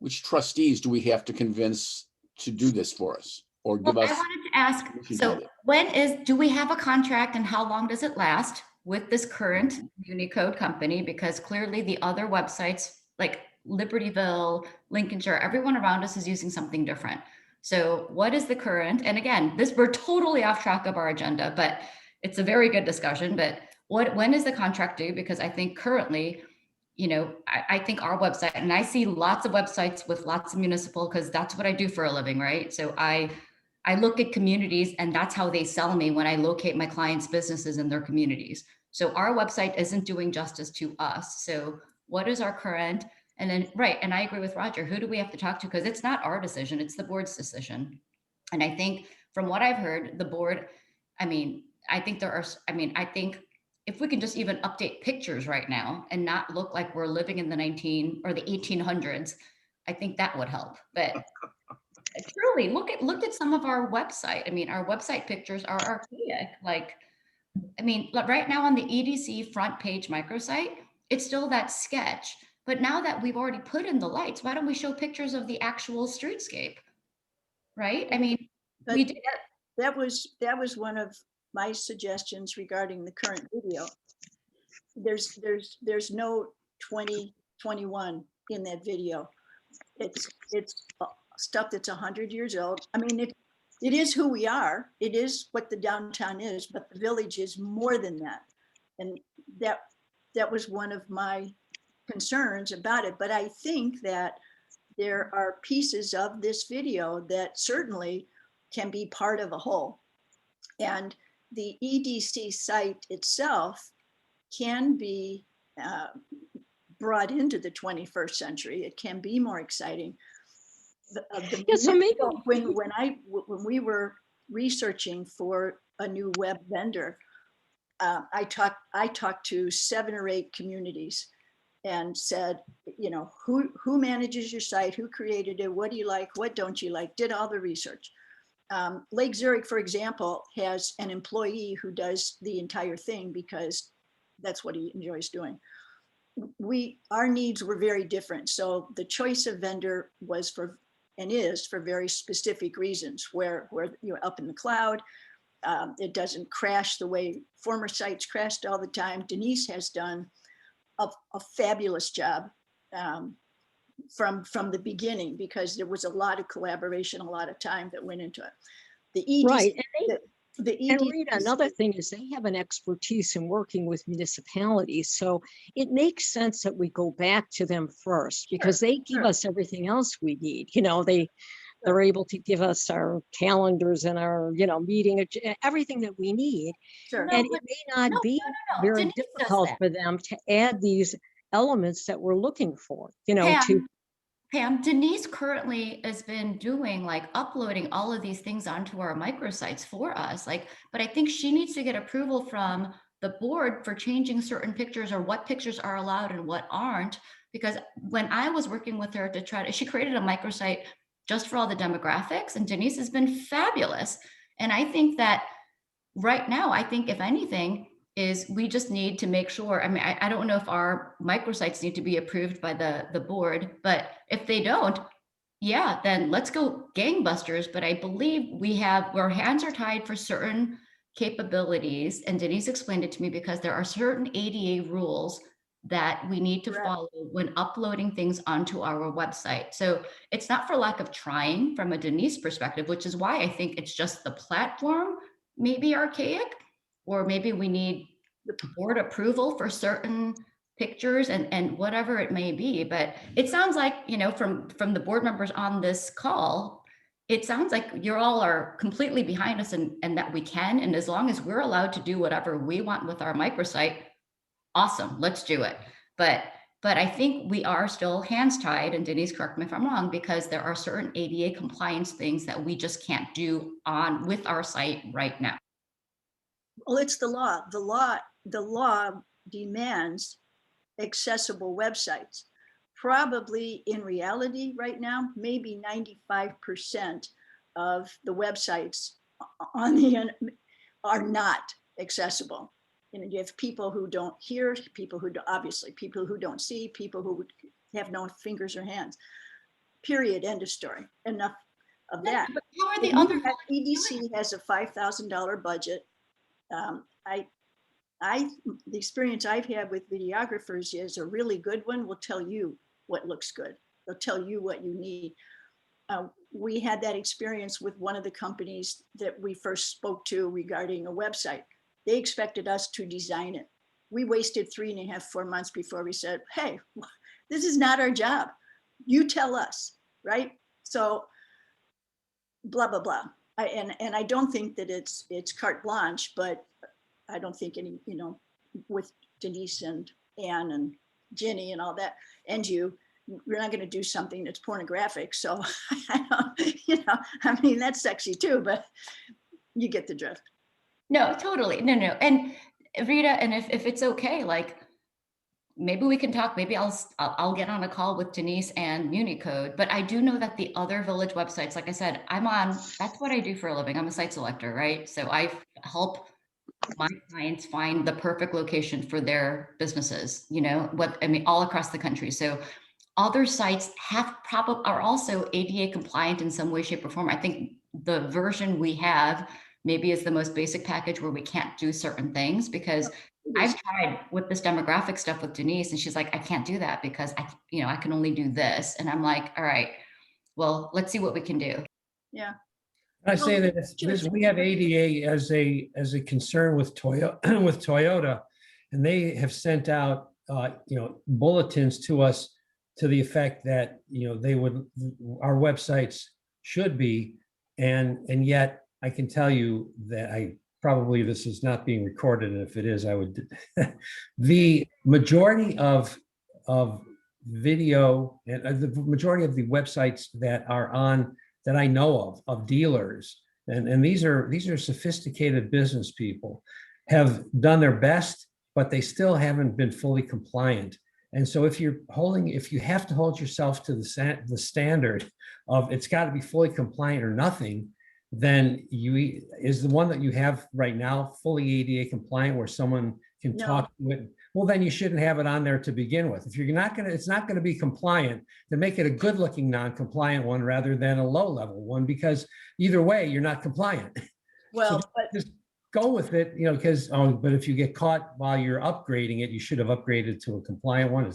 which trustees do we have to convince to do this for us or give Well, us? I wanted to ask, permission so to do do we have a contract and how long does it last with this current Unicode company? Because clearly the other websites like Libertyville, Lincolnshire, everyone around us is using something different. So what is the current? And again, we're totally off track of our agenda, but it's a very good discussion. But when is the contract due? Because I think currently, you know, I think our website, and I see lots of websites with lots of municipal, because that's what I do for a living, right? So I look at communities, and that's how they sell me when I locate my clients' businesses in their communities. So our website isn't doing justice to us. So what is our current? And then, right, and I agree with Roger, who do we have to talk to? Because it's not our decision, it's the board's decision. And I think from what I've heard, the board, I think if we can just even update pictures right now and not look like we're living in the 1800s, I think that would help. But truly, look at some of our website. I mean, our website pictures are archaic. Like, I mean, right now on the EDC front page microsite, it's still that sketch. But now that we've already put in the lights, why don't we show pictures of the actual streetscape? Right? I mean, But we did. that was one of my suggestions regarding the current video. There's no 2021 in that video. It's stuff that's 100 years old. I mean, it is who we are. It is what the downtown is, but the village is more than that. And that was one of my concerns about it. But I think that there are pieces of this video that certainly can be part of a whole. And the EDC site itself can be brought into the 21st century. It can be more exciting. Yeah, so maybe when we were researching for a new web vendor, I talked to 7 or 8 communities and said, you know, who manages your site, who created it, what do you like, what don't you like, did all the research. Lake Zurich, for example, has an employee who does the entire thing because that's what he enjoys doing. Our needs were very different. So the choice of vendor was for, and is for very specific reasons, where you're up in the cloud, it doesn't crash the way former sites crashed all the time. Denise has done a fabulous job from the beginning, because there was a lot of collaboration, a lot of time that went into it. The EDC, right. and Rita, another thing is they have an expertise in working with municipalities. So it makes sense that we go back to them first, because they give us everything else we need. You know, they're able to give us our calendars and our, you know, meeting, everything that we need. Sure. And it may not be very Denise difficult for them to add these elements that we're looking for, you know, Pam, Denise currently has been doing like uploading all of these things onto our microsites for us. Like, but I think she needs to get approval from the board for changing certain pictures or what pictures are allowed and what aren't, because when I was working with her to try to, she created a microsite just for all the demographics, and Denise has been fabulous. And I think that right now, I think if anything, is we just need to make sure, I mean, I don't know if our microsites need to be approved by the board, but if they don't, yeah, then let's go gangbusters. But I believe our hands are tied for certain capabilities. And Denise explained it to me because there are certain ADA rules that we need to Correct. follow when uploading things onto our website. So it's not for lack of trying from a Denise perspective, which is why I think it's just the platform may be archaic, or maybe we need the board approval for certain pictures and whatever it may be. But it sounds like, you know, from the board members on this call, it sounds like you all are completely behind us and that we can. And as long as we're allowed to do whatever we want with our microsite, awesome, let's do it. But I think we are still hands tied, and Denise, correct me if I'm wrong, because there are certain ADA compliance things that we just can't do with our site right now. Well, it's the law. The law demands accessible websites. Probably in reality right now, maybe 95% of the websites on the are not accessible. And you have people who don't hear, people who obviously people who don't see, people who have no fingers or hands. Period. End of story. Enough of that. But how are the other EDC has a $5,000 budget. The experience I've had with videographers is a really good one will tell you what looks good. They'll tell you what you need. We had that experience with one of the companies that we first spoke to regarding a website. They expected us to design it. We wasted 3.5, 4 months before we said, hey, this is not our job. You tell us, right? So blah, blah, blah. And I don't think that it's carte blanche, but I don't think any, you know, with Denise and Anne and Ginny and all that, and we're not going to do something that's pornographic. So, you know, I mean, that's sexy too, but you get the drift. No, totally. No. And Rita, and if it's okay, like maybe we can talk, maybe I'll get on a call with Denise and Municode, but I do know that the other village websites, like I said, that's what I do for a living. I'm a site selector, right? So I help my clients find the perfect location for their businesses, you know, all across the country. So other sites are also ADA compliant in some way, shape, or form. I think the version we have maybe is the most basic package where we can't do certain things, because I've tried with this demographic stuff with Denise, and she's like, I can't do that because I can only do this. And I'm like, all right, well, let's see what we can do. Yeah. I say that we have ADA as a concern with Toyota, and they have sent out bulletins to us to the effect that our websites should be, and yet I can tell you that probably this is not being recorded, and if it is, I would. The majority of video and the majority of the websites that I know of dealers, and these are sophisticated business people, have done their best, but they still haven't been fully compliant. And so if you have to hold yourself to the standard of it's got to be fully compliant or nothing, then is the one that you have right now fully ADA compliant where someone can talk to it? Well, then you shouldn't have it on there to begin with. If it's not going to be compliant, then make it a good looking non-compliant one rather than a low level one, because either way, you're not compliant. Well, so just go with it, but if you get caught while you're upgrading it, you should have upgraded to a compliant one.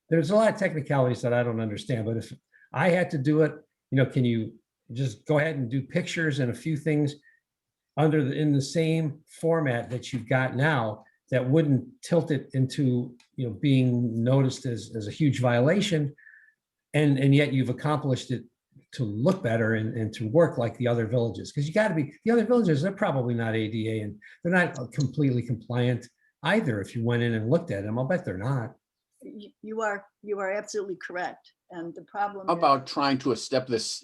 There's a lot of technicalities that I don't understand, but if I had to do it, can you just go ahead and do pictures and a few things in the same format that you've got now that wouldn't tilt it into being noticed as a huge violation, and yet you've accomplished it to look better and to work like the other villages, because the other villages, they're probably not ADA and they're not completely compliant either. If you went in and looked at them, I'll bet they're not. You are absolutely correct. And the problem How about trying to step this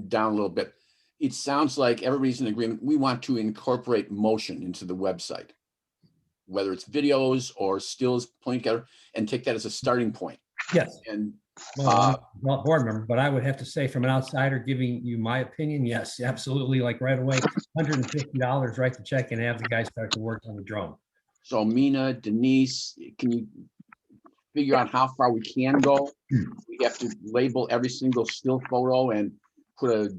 down a little bit? It sounds like everybody's in agreement. We want to incorporate motion into the website, whether it's videos or stills pulling together, and take that as a starting point. Yes. And Well, I'm not a board member, but I would have to say from an outsider giving you my opinion, yes, absolutely. Like right away, $150, write the check and have the guy start to work on the drone. so Mina, Denise, can you figure out how far we can go? We have to label every single still photo and put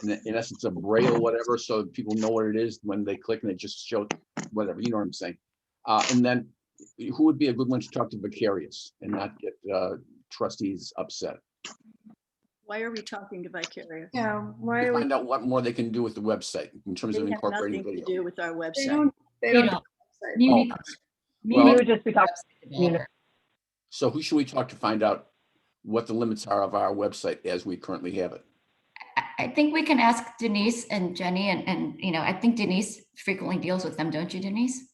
in essence, a braille, whatever, so people know what it is when they click and it just shows whatever, you know what I'm saying? And then who would be a good one to talk to Vicarious and not get trustees upset? Why are we talking to Vicarious? Yeah, why To are we? find out what more they can do with the website in terms They of have incorporating nothing to video. do with our They website. don't, they You don't. know, website. Mimi- Oh, Mimi well- We would just be talking, developer. So who should we talk to find out what the limits are of our website as we currently have it? I think we can ask Denise and Jenny and, you know, I think Denise frequently deals with them, don't you, Denise?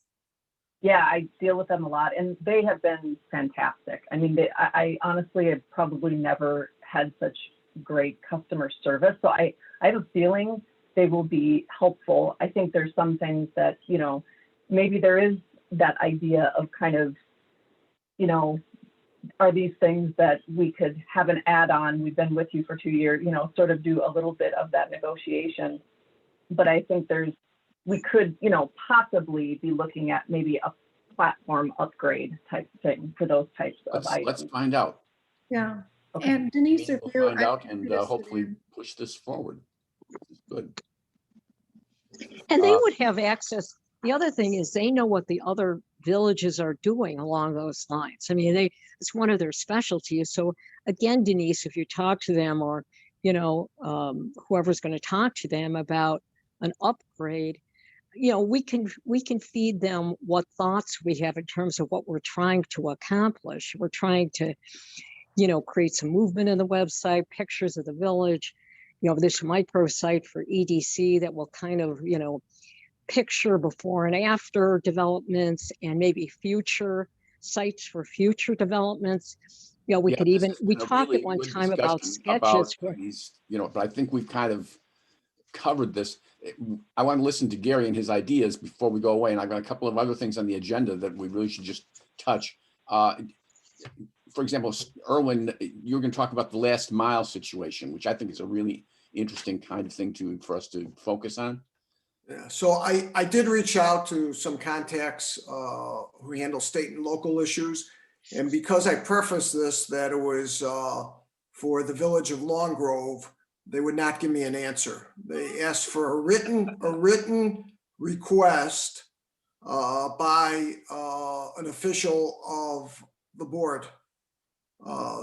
yeah, I deal with them a lot and they have been fantastic. I mean, I honestly have probably never had such great customer service. So I have a feeling they will be helpful. I think there's some things that, you know, maybe there is that idea of kind of, you know, are these things that we could have an add-on? We've been with you for 2 years, you know, sort of do a little bit of that negotiation. But I think we could, you know, possibly be looking at maybe a platform upgrade type thing for those types of Let's items. find out. Yeah, Okay. and Denise, if We'll you. find I'm out and interested hopefully in- push this forward. This is good. And they Uh, would have access. The other thing is they know what the other villages are doing along those lines. I mean, it's one of their specialties. So again, Denise, if you talk to them or, you know, whoever's going to talk to them about an upgrade, you know, we can feed them what thoughts we have in terms of what we're trying to accomplish. We're trying to, you know, create some movement in the website, pictures of the village, you know, this microsite for EDC that will kind of, you know, picture before and after developments and maybe future sites for future developments. You know, we Yeah, could this even, has we been a talked really at one good time about discussion sketches. about these, you know, but I think we've kind of covered this. I want to listen to Gary and his ideas before we go away. And I've got a couple of other things on the agenda that we really should just touch. For example, Erwin, you're going to talk about the last mile situation, which I think is a really interesting kind of thing for us to focus on. Yeah, so I did reach out to some contacts who handle state and local issues. And because I prefaced this, that it was for the village of Long Grove, they would not give me an answer. They asked for a written request by an official of the board.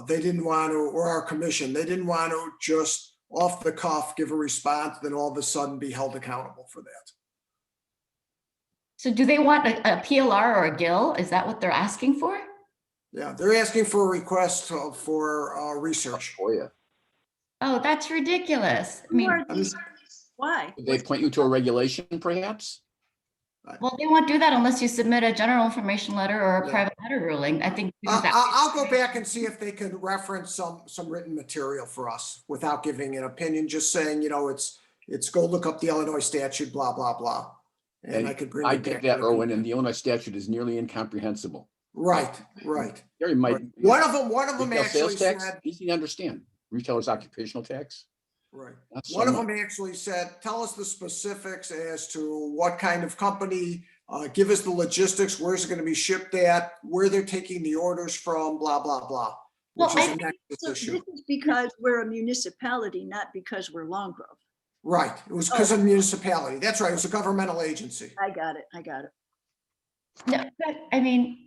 They didn't want to, or our commission, they didn't want to just off the cuff give a response, then all of a sudden be held accountable for that. So do they want a PLR or a GIL? Is that what they're asking for? Yeah, they're asking for a request for research. Oh, yeah. Oh, that's ridiculous. I Who mean, are these? Why? Would they point you to a regulation perhaps? well, they won't do that unless you submit a general information letter or a Yeah. private letter ruling. I think. I'll go back and see if they could reference some written material for us without giving an opinion, just saying, you know, it's go look up the Illinois statute, blah, blah, blah. And I could bring I it did back. that, to Erwin, them. and the Illinois statute is nearly incomprehensible. Right. Gary might. Right. One of them Retail actually sales tax, said, easy to understand. Retailer's occupational tax. right. Not so One of much. them actually said, tell us the specifics as to what kind of company, give us the logistics, where's it going to be shipped at, where they're taking the orders from, blah, blah, blah. Well, Which is I- a nexus So issue. this is because we're a municipality, not because we're Long Grove. Right. It was because of municipality. That's right. It was a governmental agency. I got it. No, but I mean,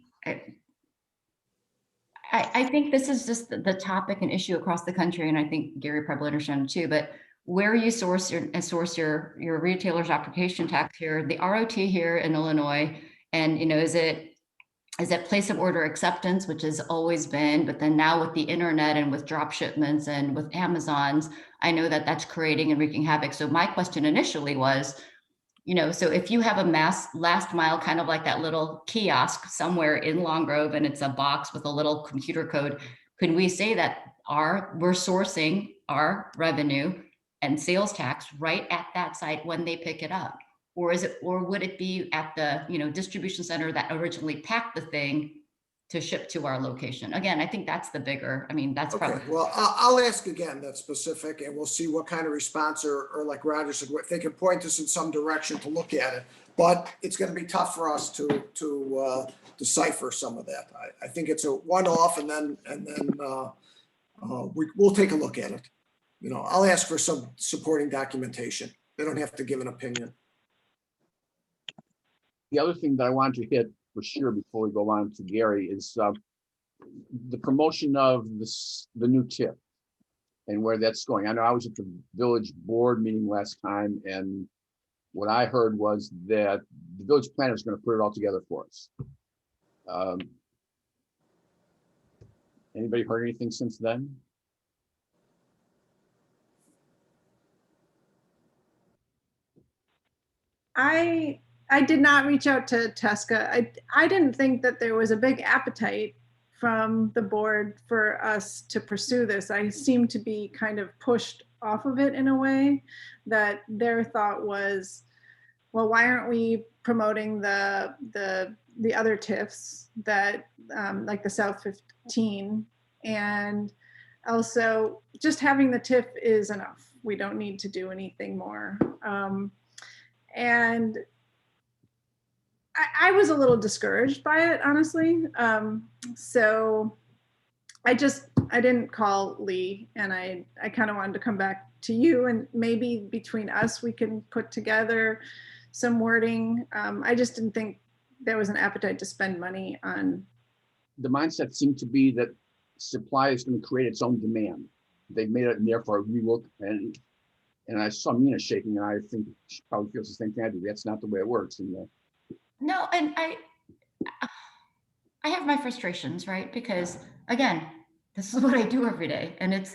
I think this is just the topic and issue across the country, and I think Gary probably understands too, but where you source your retailer's application tax here, the ROT here in Illinois, and, you know, is it place of order acceptance, which has always been, but then now with the internet and with drop shipments and with Amazon's, I know that that's creating and wreaking havoc. So my question initially was, you know, so if you have a mass last mile, kind of like that little kiosk somewhere in Long Grove, and it's a box with a little computer code, could we say that we're sourcing our revenue and sales tax right at that site when they pick it up? Or would it be at the, you know, distribution center that originally packed the thing to ship to our location. Again, I think that's the bigger, I mean, that's Okay, probably. well, I'll ask again that's specific and we'll see what kind of response or like Roger said, if they can point us in some direction to look at it. But it's gonna be tough for us to decipher some of that. I think it's a one-off and then we'll take a look at it. You know, I'll ask for some supporting documentation. They don't have to give an opinion. The other thing that I wanted to hit for sure before we go on to Gary is the promotion of the new tip and where that's going. I know I was at the village board meeting last time, and what I heard was that the village planner is going to put it all together for us. Anybody heard anything since then? I did not reach out to Tesca. I didn't think that there was a big appetite from the board for us to pursue this. I seem to be kind of pushed off of it in a way that their thought was, well, why aren't we promoting the other TIFs that like the South 15, and also just having the TIF is enough. We don't need to do anything more. And I was a little discouraged by it, honestly. So I didn't call Lee, and I kind of wanted to come back to you, and maybe between us, we can put together some wording. I just didn't think there was an appetite to spend money on. The mindset seemed to be that supply is going to create its own demand. They've made it in there for a relook, and I saw Mina shaking, and I think she probably feels the same thing I do. That's not the way it works. And No, and I have my frustrations, right? Because again, this is what I do every day, and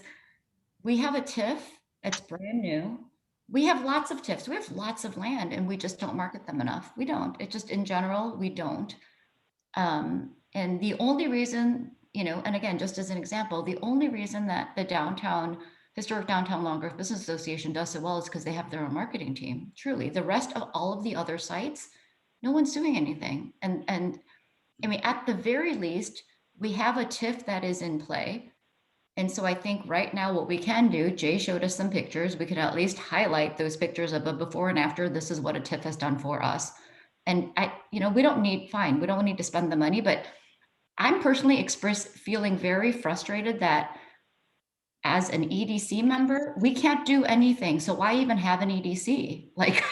we have a TIF, it's brand new. We have lots of TIFs, we have lots of land, and we just don't market them enough. We don't. It just, in general, we don't. And the only reason, you know, and again, just as an example, the only reason that the Historic Downtown Long Grove Business Association does so well is because they have their own marketing team. Truly, the rest of all of the other sites, no one's doing anything. And I mean, at the very least, we have a TIF that is in play. And so I think right now what we can do, Jay showed us some pictures, we could at least highlight those pictures of a before and after. This is what a TIF has done for us. And we don't need to spend the money, but I'm personally feeling very frustrated that as an EDC member, we can't do anything. So why even have an EDC? Like,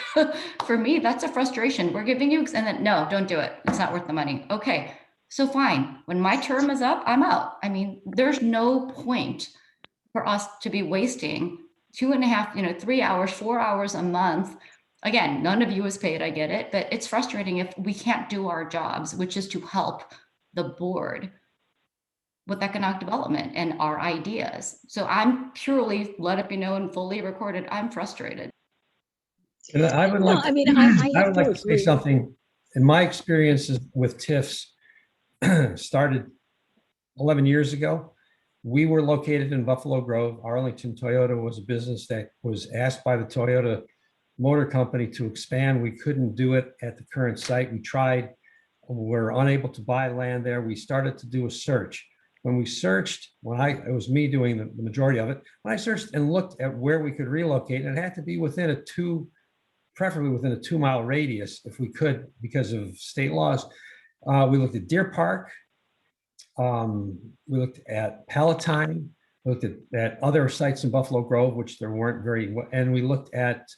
for me, that's a frustration. We're giving you, and then no, don't do it. It's not worth the money. Okay, so fine. When my term is up, I'm out. I mean, there's no point for us to be wasting 2.5, 3 hours, 4 hours a month. Again, none of you is paid, I get it, but it's frustrating if we can't do our jobs, which is to help the board with economic development and our ideas. So I'm purely, let it be known, fully recorded, I'm frustrated. And I would like, I mean, I I have would to like to say agree. something. In my experiences with TIFs, started 11 years ago. We were located in Buffalo Grove. Arlington Toyota was a business that was asked by the Toyota Motor Company to expand. We couldn't do it at the current site. We tried, we were unable to buy land there. We started to do a search. When we searched, it was me doing the majority of it. When I searched and looked at where we could relocate, it had to be preferably within a 2-mile radius if we could, because of state laws. We looked at Deer Park. We looked at Palatine. We looked at other sites in Buffalo Grove, which there weren't very, and we looked at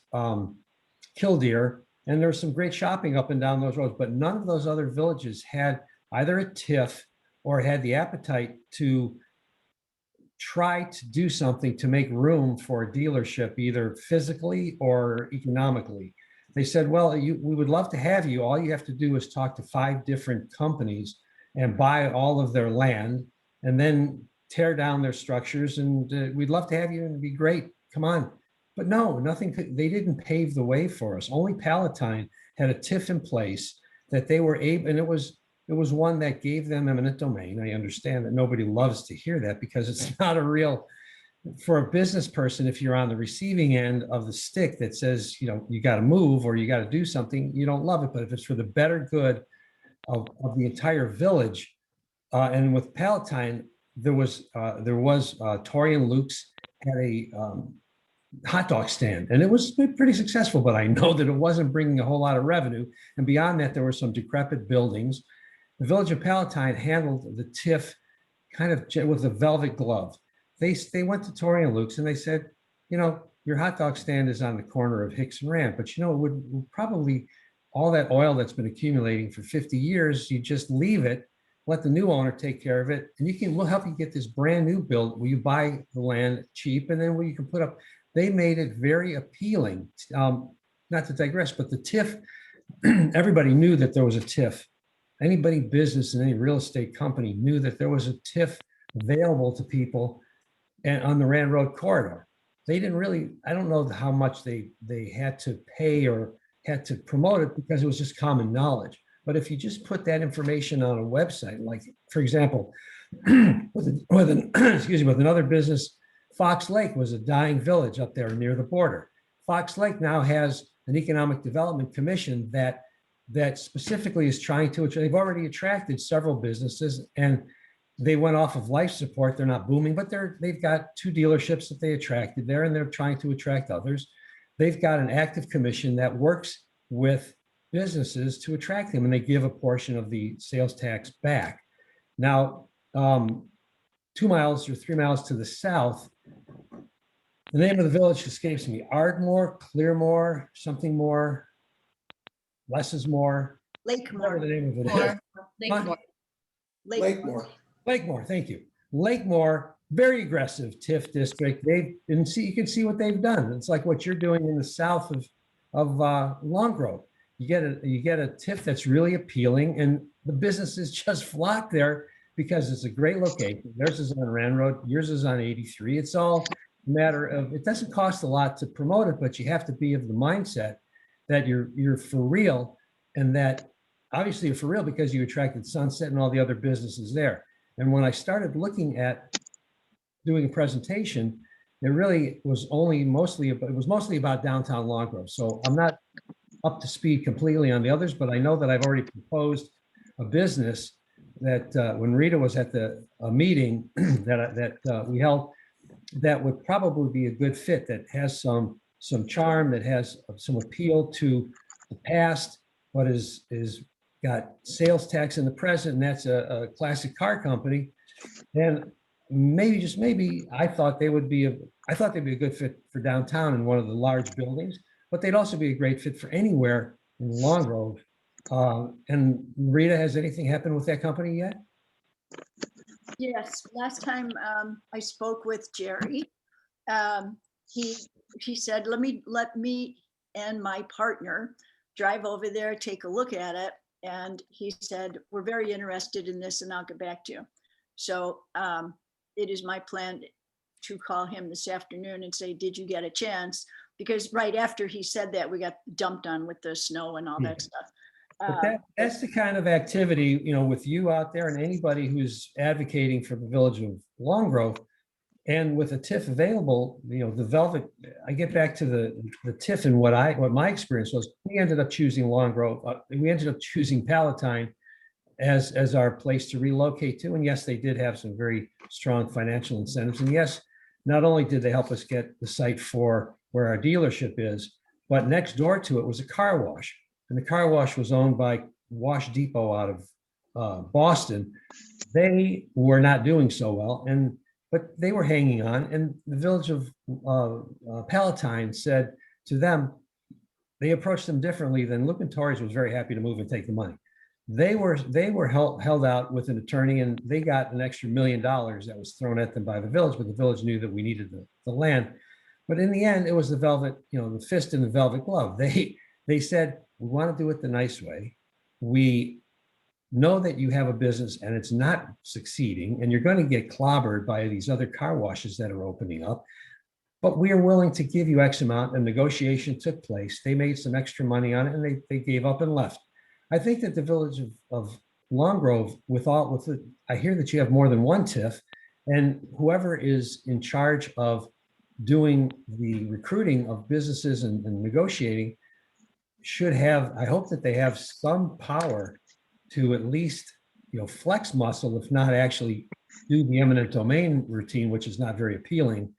Killdeer, and there was some great shopping up and down those roads, but none of those other villages had either a TIF or had the appetite to try to do something to make room for a dealership, either physically or economically. They said, well, we would love to have you. All you have to do is talk to 5 different companies and buy all of their land and then tear down their structures. And we'd love to have you and it'd be great. Come on. But no, they didn't pave the way for us. Only Palatine had a TIF in place that they were able, and it was one that gave them eminent domain. I understand that nobody loves to hear that because it's not a real, for a business person, if you're on the receiving end of the stick that says, you got to move or you got to do something, you don't love it. But if it's for the better good of the entire village, And with Palatine, there was Tori and Luke's had a hot dog stand, and it was pretty successful, but I know that it wasn't bringing a whole lot of revenue. And beyond that, there were some decrepit buildings. The Village of Palatine handled the TIF kind of with a velvet glove. They went to Tori and Luke's and they said, you know, your hot dog stand is on the corner of Hicks and Rand, but you know, it would probably, all that oil that's been accumulating for 50 years, you just leave it, let the new owner take care of it, and we'll help you get this brand new build where you buy the land cheap, and then where you can put up. They made it very appealing. Not to digress, but the TIF, everybody knew that there was a TIF. Anybody business and any real estate company knew that there was a TIF available to people and on the Rand Road corridor. They didn't really, I don't know how much they had to pay or had to promote it because it was just common knowledge. But if you just put that information on a website, like for example, with another business, Fox Lake was a dying village up there near the border. Fox Lake now has an economic development commission that specifically is trying to, they've already attracted several businesses, and they went off of life support. They're not booming, but they've got 2 dealerships that they attracted there, and they're trying to attract others. They've got an active commission that works with businesses to attract them, and they give a portion of the sales tax back. Now, 2 miles or 3 miles to the south, the name of the village escapes me. Ardmore, Clearmore, something more, less is more. Whatever the name of it is. Lakemore. Lakemore, thank you. Lakemore, very aggressive TIF district. You can see what they've done. It's like what you're doing in the south of Long Grove. You get a TIF that's really appealing, and the businesses just flock there because it's a great location. Theirs is on Rand Road, yours is on 83. It's all a matter of, it doesn't cost a lot to promote it, but you have to be of the mindset that you're for real, and that obviously you're for real because you attracted Sunset and all the other businesses there. And when I started looking at doing a presentation, it really was mostly about downtown Long Grove. So I'm not up to speed completely on the others, but I know that I've already proposed a business that when Rita was at a meeting that we held, that would probably be a good fit, that has some charm, that has some appeal to the past, but is got sales tax in the present, and that's a classic car company. And maybe, just maybe, I thought they'd be a good fit for downtown in one of the large buildings, but they'd also be a great fit for anywhere in Long Grove. And Rita, has anything happened with that company yet? Yes, last time I spoke with Jerry, he said, let me and my partner drive over there, take a look at it. And he said, we're very interested in this, and I'll get back to you. So it is my plan to call him this afternoon and say, did you get a chance? Because right after he said that, we got dumped on with the snow and all that stuff. But that's the kind of activity, with you out there and anybody who's advocating for the village of Long Grove, and with a TIF available, the velvet, I get back to the TIF and what my experience was. We ended up choosing Long Grove. We ended up choosing Palatine as our place to relocate to. And yes, they did have some very strong financial incentives. And yes, not only did they help us get the site for where our dealership is, but next door to it was a car wash. And the car wash was owned by Wash Depot out of Boston. They were not doing so well, but they were hanging on. And the village of Palatine said to them, they approached them differently than Luke and Torres was very happy to move and take the money. They were held out with an attorney, and they got an extra $1 million that was thrown at them by the village, but the village knew that we needed the land. But in the end, it was the velvet, the fist in the velvet glove. They said, we want to do it the nice way. We know that you have a business and it's not succeeding, and you're going to get clobbered by these other car washes that are opening up, but we are willing to give you X amount. And negotiation took place. They made some extra money on it, and they gave up and left. I think that the village of Long Grove, I hear that you have more than one TIF, and whoever is in charge of doing the recruiting of businesses and negotiating should have, I hope that they have some power to at least, flex muscle, if not actually do the eminent domain routine, which is not very appealing.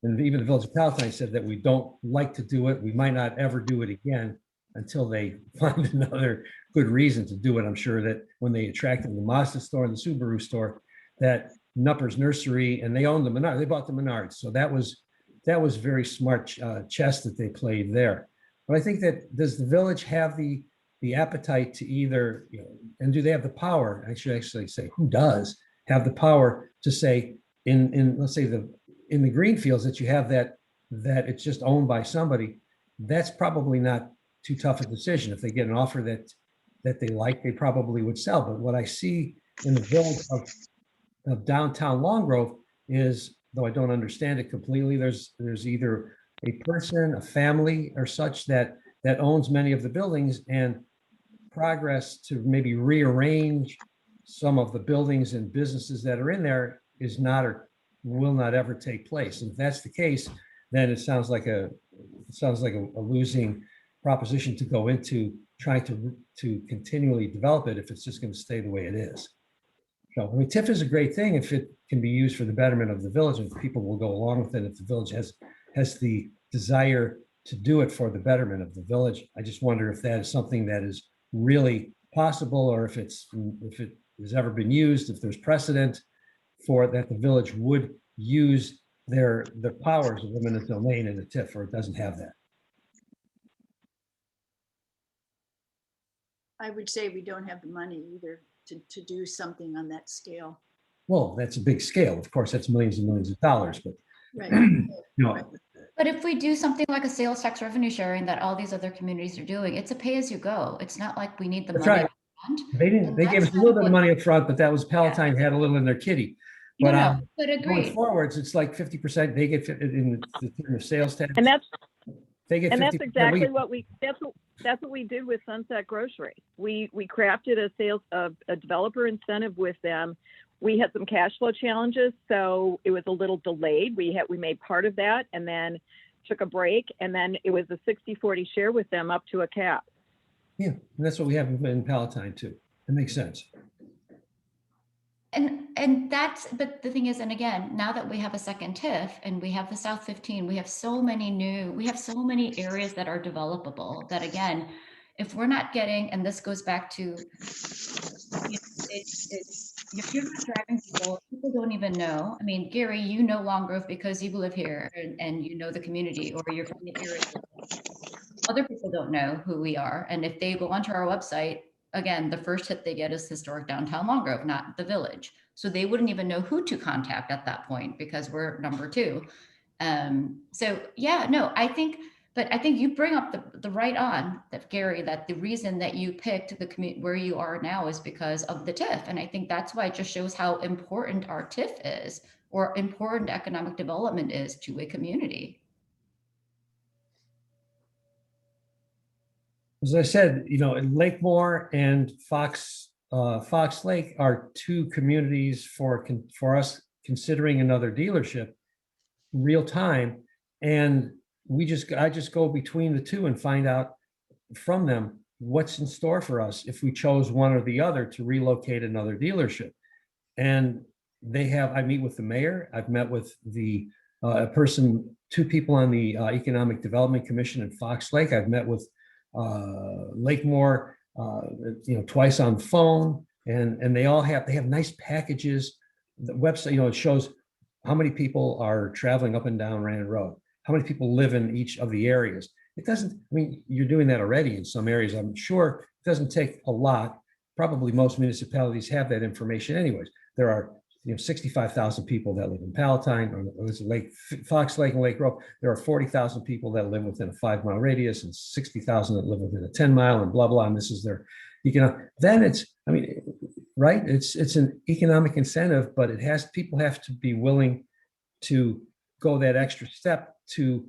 And even the Village of Palatine said that we don't like to do it. We might not ever do it again until they find another good reason to do it. I'm sure that when they attracted the Mazda store and the Subaru store, that Nupper's Nursery, and they owned the Menards, they bought the Menards. So that was very smart chess that they played there. But I think that, does the village have the appetite to either, and do they have the power? I should actually say, who does have the power to say in let's say in the green fields that you have that it's just owned by somebody? That's probably not too tough a decision. If they get an offer that they like, they probably would sell. But what I see in the village of downtown Long Grove is, though I don't understand it completely, there's either a person, a family or such that owns many of the buildings, and progress to maybe rearrange some of the buildings and businesses that are in there is not or will not ever take place. And if that's the case, then it sounds like a losing proposition to go into trying to continually develop it if it's just going to stay the way it is. So, I mean, TIF is a great thing if it can be used for the betterment of the village, and people will go along with it if the village has the desire to do it for the betterment of the village. I just wonder if that is something that is really possible, or if it has ever been used, if there's precedent for that the village would use the powers of eminent domain in a TIF, or it doesn't have that. I would say we don't have the money either to do something on that scale. Well, that's a big scale. Of course, that's millions and millions of dollars, but Right. But if we do something like a sales tax revenue sharing that all these other communities are doing, it's a pay as you go. It's not like we need the That's money. right. Upfront. They gave us a little bit of money up front, but that was Palatine had a little in their kitty. But but going agreed. forwards, it's like 50%. They get in the term of sales tax. And that's they get 50%. that's exactly what we did with Sunset Grocery. We crafted a developer incentive with them. We had some cash flow challenges, so it was a little delayed. We made part of that and then took a break, and then it was a 60-40 share with them up to a cap. Yeah, and that's what we have in Palatine too. It makes sense. And that's, but the thing is, and again, now that we have a second TIF and we have the South 15, we have so many areas that are developable that, again, if we're not getting, and this goes back to, if you're not driving people don't even know. I mean, Gary, you know Long Grove because you live here and you know the community, or you're from the area. Other people don't know who we are. And if they go onto our website, again, the first hit they get is historic downtown Long Grove, not the village. So they wouldn't even know who to contact at that point because we're number 2. So yeah, no, I think you bring up the right on that, Gary, that the reason that you picked the community where you are now is because of the TIF. And I think that's why it just shows how important our TIF is, or important economic development is to a community. As I said, Lakemore and Fox Lake are 2 communities for us considering another dealership real time. And I just go between the 2 and find out from them what's in store for us if we chose one or the other to relocate another dealership. And I meet with the mayor. I've met with the 2 people on the Economic Development Commission in Fox Lake. I've met with Lakemore, twice on the phone, and they have nice packages. The website, it shows how many people are traveling up and down Rand Road, how many people live in each of the areas. It doesn't, you're doing that already in some areas. I'm sure it doesn't take a lot. Probably most municipalities have that information anyways. There are 65,000 people that live in Palatine, or Fox Lake and Lake Grove. There are 40,000 people that live within a 5-mile radius, and 60,000 that live within a 10-mile, and blah, blah. And this is their then it's, right? It's an economic incentive, but people have to be willing to go that extra step to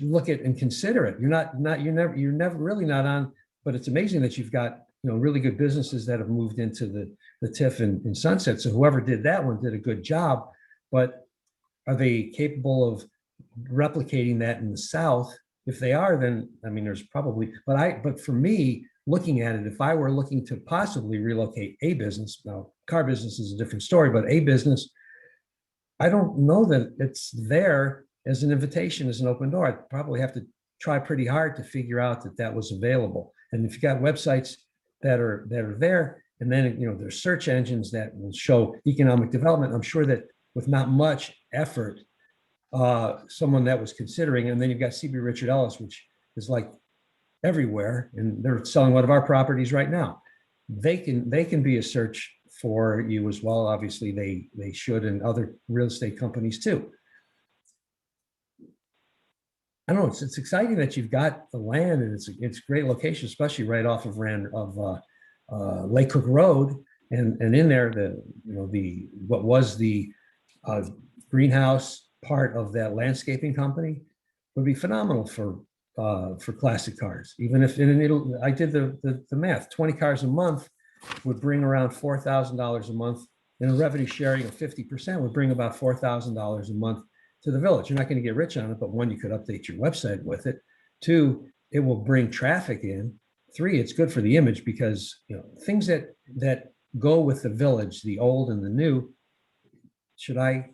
look at and consider it. You're never really not on, but it's amazing that you've got really good businesses that have moved into the TIF in Sunset. So whoever did that one did a good job, but are they capable of replicating that in the South? If they are, then there's probably, but for me, looking at it, if I were looking to possibly relocate a business, now car business is a different story, but a business, I don't know that it's there as an invitation, as an open door. I'd probably have to try pretty hard to figure out that that was available. And if you've got websites that are there, and then, you know, there's search engines that will show economic development, I'm sure that with not much effort, someone that was considering, and then you've got CB Richard Ellis, which is like everywhere, and they're selling one of our properties right now. They can be a search for you as well. Obviously, they should, and other real estate companies too. I don't know. It's exciting that you've got the land, and it's a great location, especially right off of Lake Cook Road, and in there what was the greenhouse part of that landscaping company would be phenomenal for classic cars. Even if I did the math, 20 cars a month would bring around $4,000 a month, and a revenue sharing of 50% would bring about $4,000 a month to the village. You're not going to get rich on it, but one, you could update your website with it. Two, it will bring traffic in. Three, it's good for the image because, you know, things that go with the village, the old and the new. Should I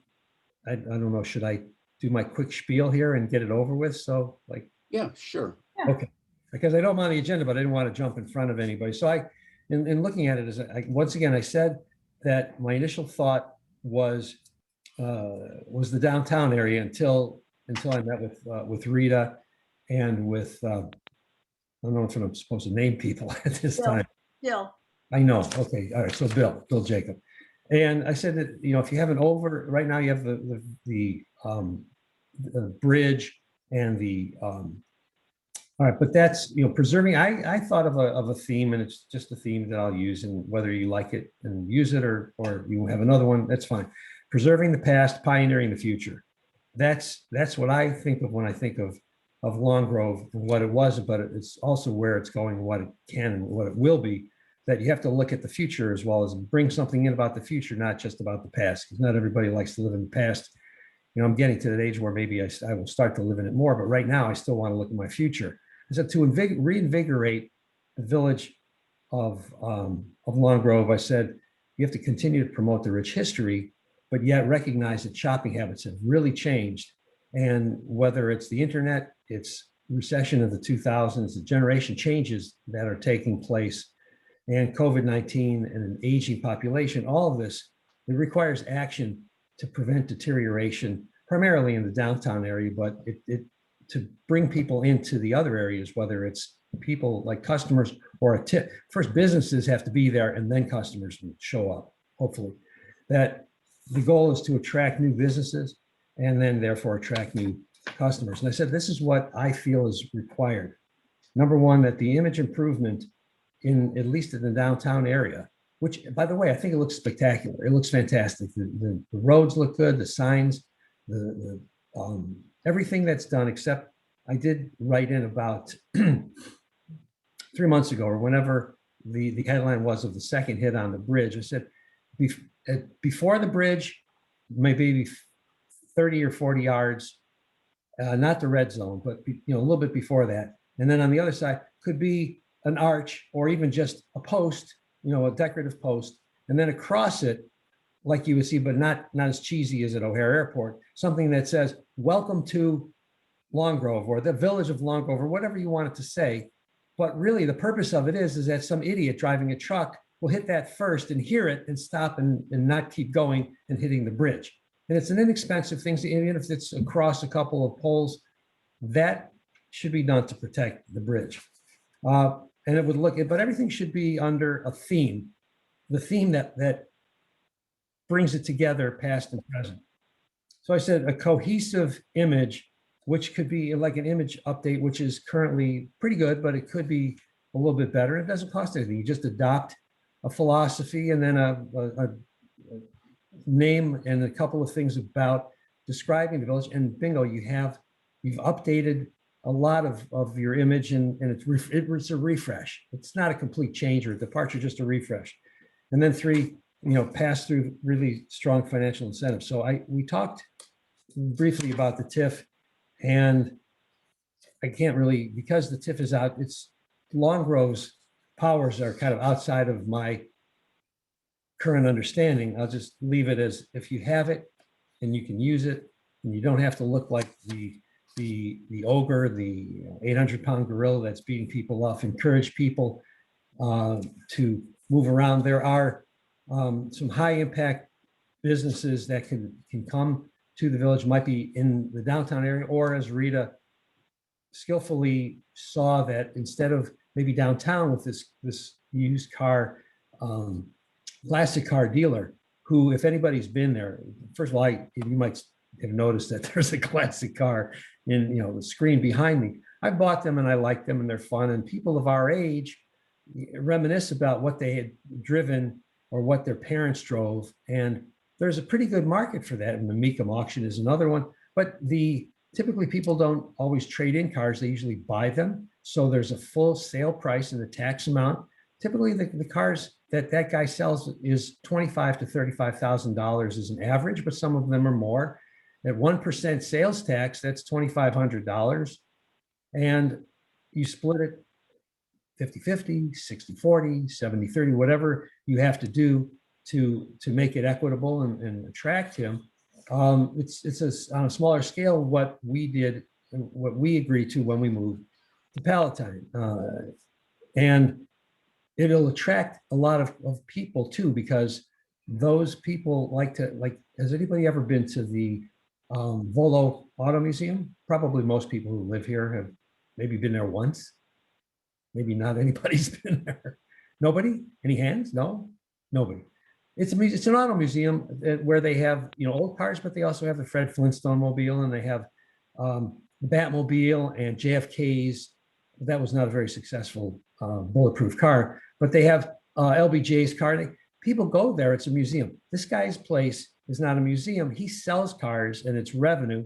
don't know, should I do my quick spiel here and get it over with? So like, Yeah, sure. okay, because I know I'm on the agenda, but I didn't want to jump in front of anybody. So in looking at it, once again, I said that my initial thought was the downtown area until I met with Rita and with, I don't know if I'm supposed to name people at this time. Bill. I know. Okay. All right. So Bill Jacob. And I said that, you know, if you have right now you have the bridge and all right, but that's, you know, preserving, I thought of a theme, and it's just a theme that I'll use, and whether you like it and use it or you have another one, that's fine. Preserving the past, pioneering the future. That's what I think of when I think of Long Grove and what it was, but it's also where it's going, what it can and what it will be, that you have to look at the future as well as bring something in about the future, not just about the past, because not everybody likes to live in the past. You know, I'm getting to that age where maybe I will start to live in it more, but right now I still want to look at my future. So to reinvigorate the village of Long Grove, I said, you have to continue to promote the rich history, but yet recognize that shopping habits have really changed. And whether it's the internet, it's recession of the 2000s, the generation changes that are taking place, and COVID-19 and an aging population, all of this, it requires action to prevent deterioration, primarily in the downtown area, but to bring people into the other areas, whether it's people like customers or a tip. First, businesses have to be there, and then customers show up, hopefully. That the goal is to attract new businesses and then therefore attract new customers. And I said, this is what I feel is required. Number one, that the image improvement at least in the downtown area, which, by the way, I think it looks spectacular. It looks fantastic. The roads look good, the signs, everything that's done, except I did write in about 3 months ago, or whenever the headline was of the second hit on the bridge. I said, before the bridge, maybe 30 or 40 yards, not the red zone, but a little bit before that. And then on the other side could be an arch or even just a post, a decorative post, and then across it, like you would see, but not as cheesy as at O'Hare Airport, something that says, welcome to Long Grove or the village of Long Grove or whatever you want it to say. But really the purpose of it is that some idiot driving a truck will hit that first and hear it and stop and not keep going and hitting the bridge. And it's an inexpensive thing, even if it's across a couple of poles, that should be done to protect the bridge. And it would but everything should be under a theme, the theme that brings it together, past and present. So I said a cohesive image, which could be like an image update, which is currently pretty good, but it could be a little bit better. It doesn't cost anything. You just adopt a philosophy and then a name and a couple of things about describing the village, and bingo, you've updated a lot of your image, and it's a refresh. It's not a complete change or a departure, just a refresh. And then 3, pass through really strong financial incentives. So we talked briefly about the TIF, and I can't really, because the TIF is out, it's Long Grove's powers are kind of outside of my current understanding. I'll just leave it as, if you have it and you can use it, and you don't have to look like the ogre, the 800-pound gorilla that's beating people off. Encourage people to move around. There are some high impact businesses that can come to the village, might be in the downtown area, or as Rita skillfully saw, that instead of maybe downtown with this used car, plastic car dealer, who, if anybody's been there, first of all, you might have noticed that there's a classic car in, the screen behind me. I bought them and I like them and they're fun, and people of our age reminisce about what they had driven or what their parents drove. And there's a pretty good market for that. And the Mecum auction is another one, but typically people don't always trade in cars. They usually buy them. So there's a full sale price and the tax amount. Typically the cars that guy sells is $25,000 to $35,000 as an average, but some of them are more. At 1% sales tax, that's $2,500. And you split it 50-50, 60-40, 70-30, whatever you have to do to make it equitable and attract him. It's on a smaller scale what we did and what we agreed to when we moved to Palatine. And it'll attract a lot of people too, because those people has anybody ever been to the Volo Auto Museum? Probably most people who live here have maybe been there once. Maybe not anybody's been there. Nobody? Any hands? No? Nobody. It's an auto museum where they have, old cars, but they also have the Fred Flintstone mobile, and they have the Batmobile and JFK's. That was not a very successful bulletproof car, but they have LBJ's car. People go there. It's a museum. This guy's place is not a museum. He sells cars and it's revenue,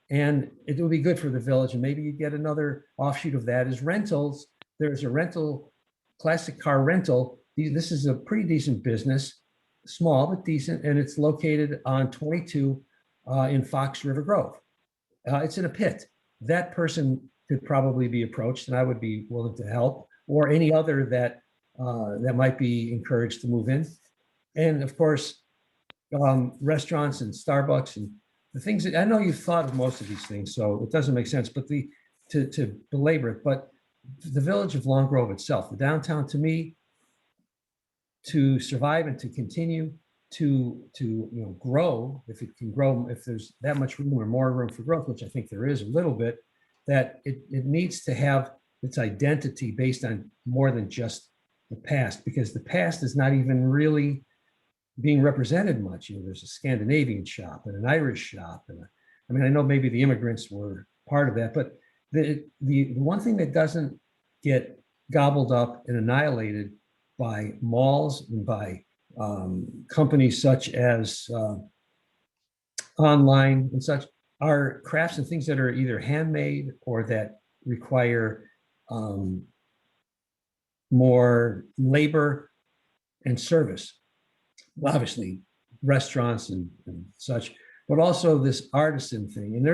and it will be good for the village. And maybe you get another offshoot of that is rentals. There's a rental, classic car rental. This is a pretty decent business, small but decent, and it's located on 22 in Fox River Grove. It's in a pit. That person could probably be approached, and I would be willing to help, or any other that might be encouraged to move in. And of course, restaurants and Starbucks and the things that I know you've thought of most of these things, so it doesn't make sense. But to belabor it, but the village of Long Grove itself, the downtown, to me, to survive and to continue to grow, if it can grow, if there's that much room or more room for growth, which I think there is a little bit, that it needs to have its identity based on more than just the past, because the past is not even really being represented much. There's a Scandinavian shop and an Irish shop, and I know maybe the immigrants were part of that, but the one thing that doesn't get gobbled up and annihilated by malls and by companies such as online and such are crafts and things that are either handmade or that require more labor and service. Well, obviously restaurants and such, but also this artisan thing. And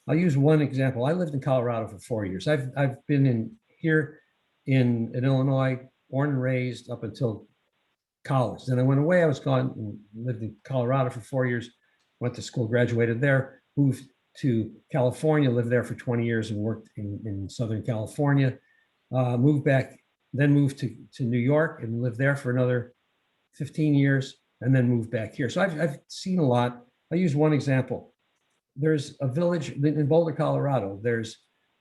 I'll use one example. I lived in Colorado for 4 years. I've been here in Illinois, born and raised up until college. Then I went away. I was gone and lived in Colorado for 4 years, went to school, graduated there, moved to California, lived there for 20 years and worked in Southern California, moved back, then moved to New York and lived there for another 15 years, and then moved back here. So I've seen a lot. I'll use one example. There's a village in Boulder, Colorado. There's,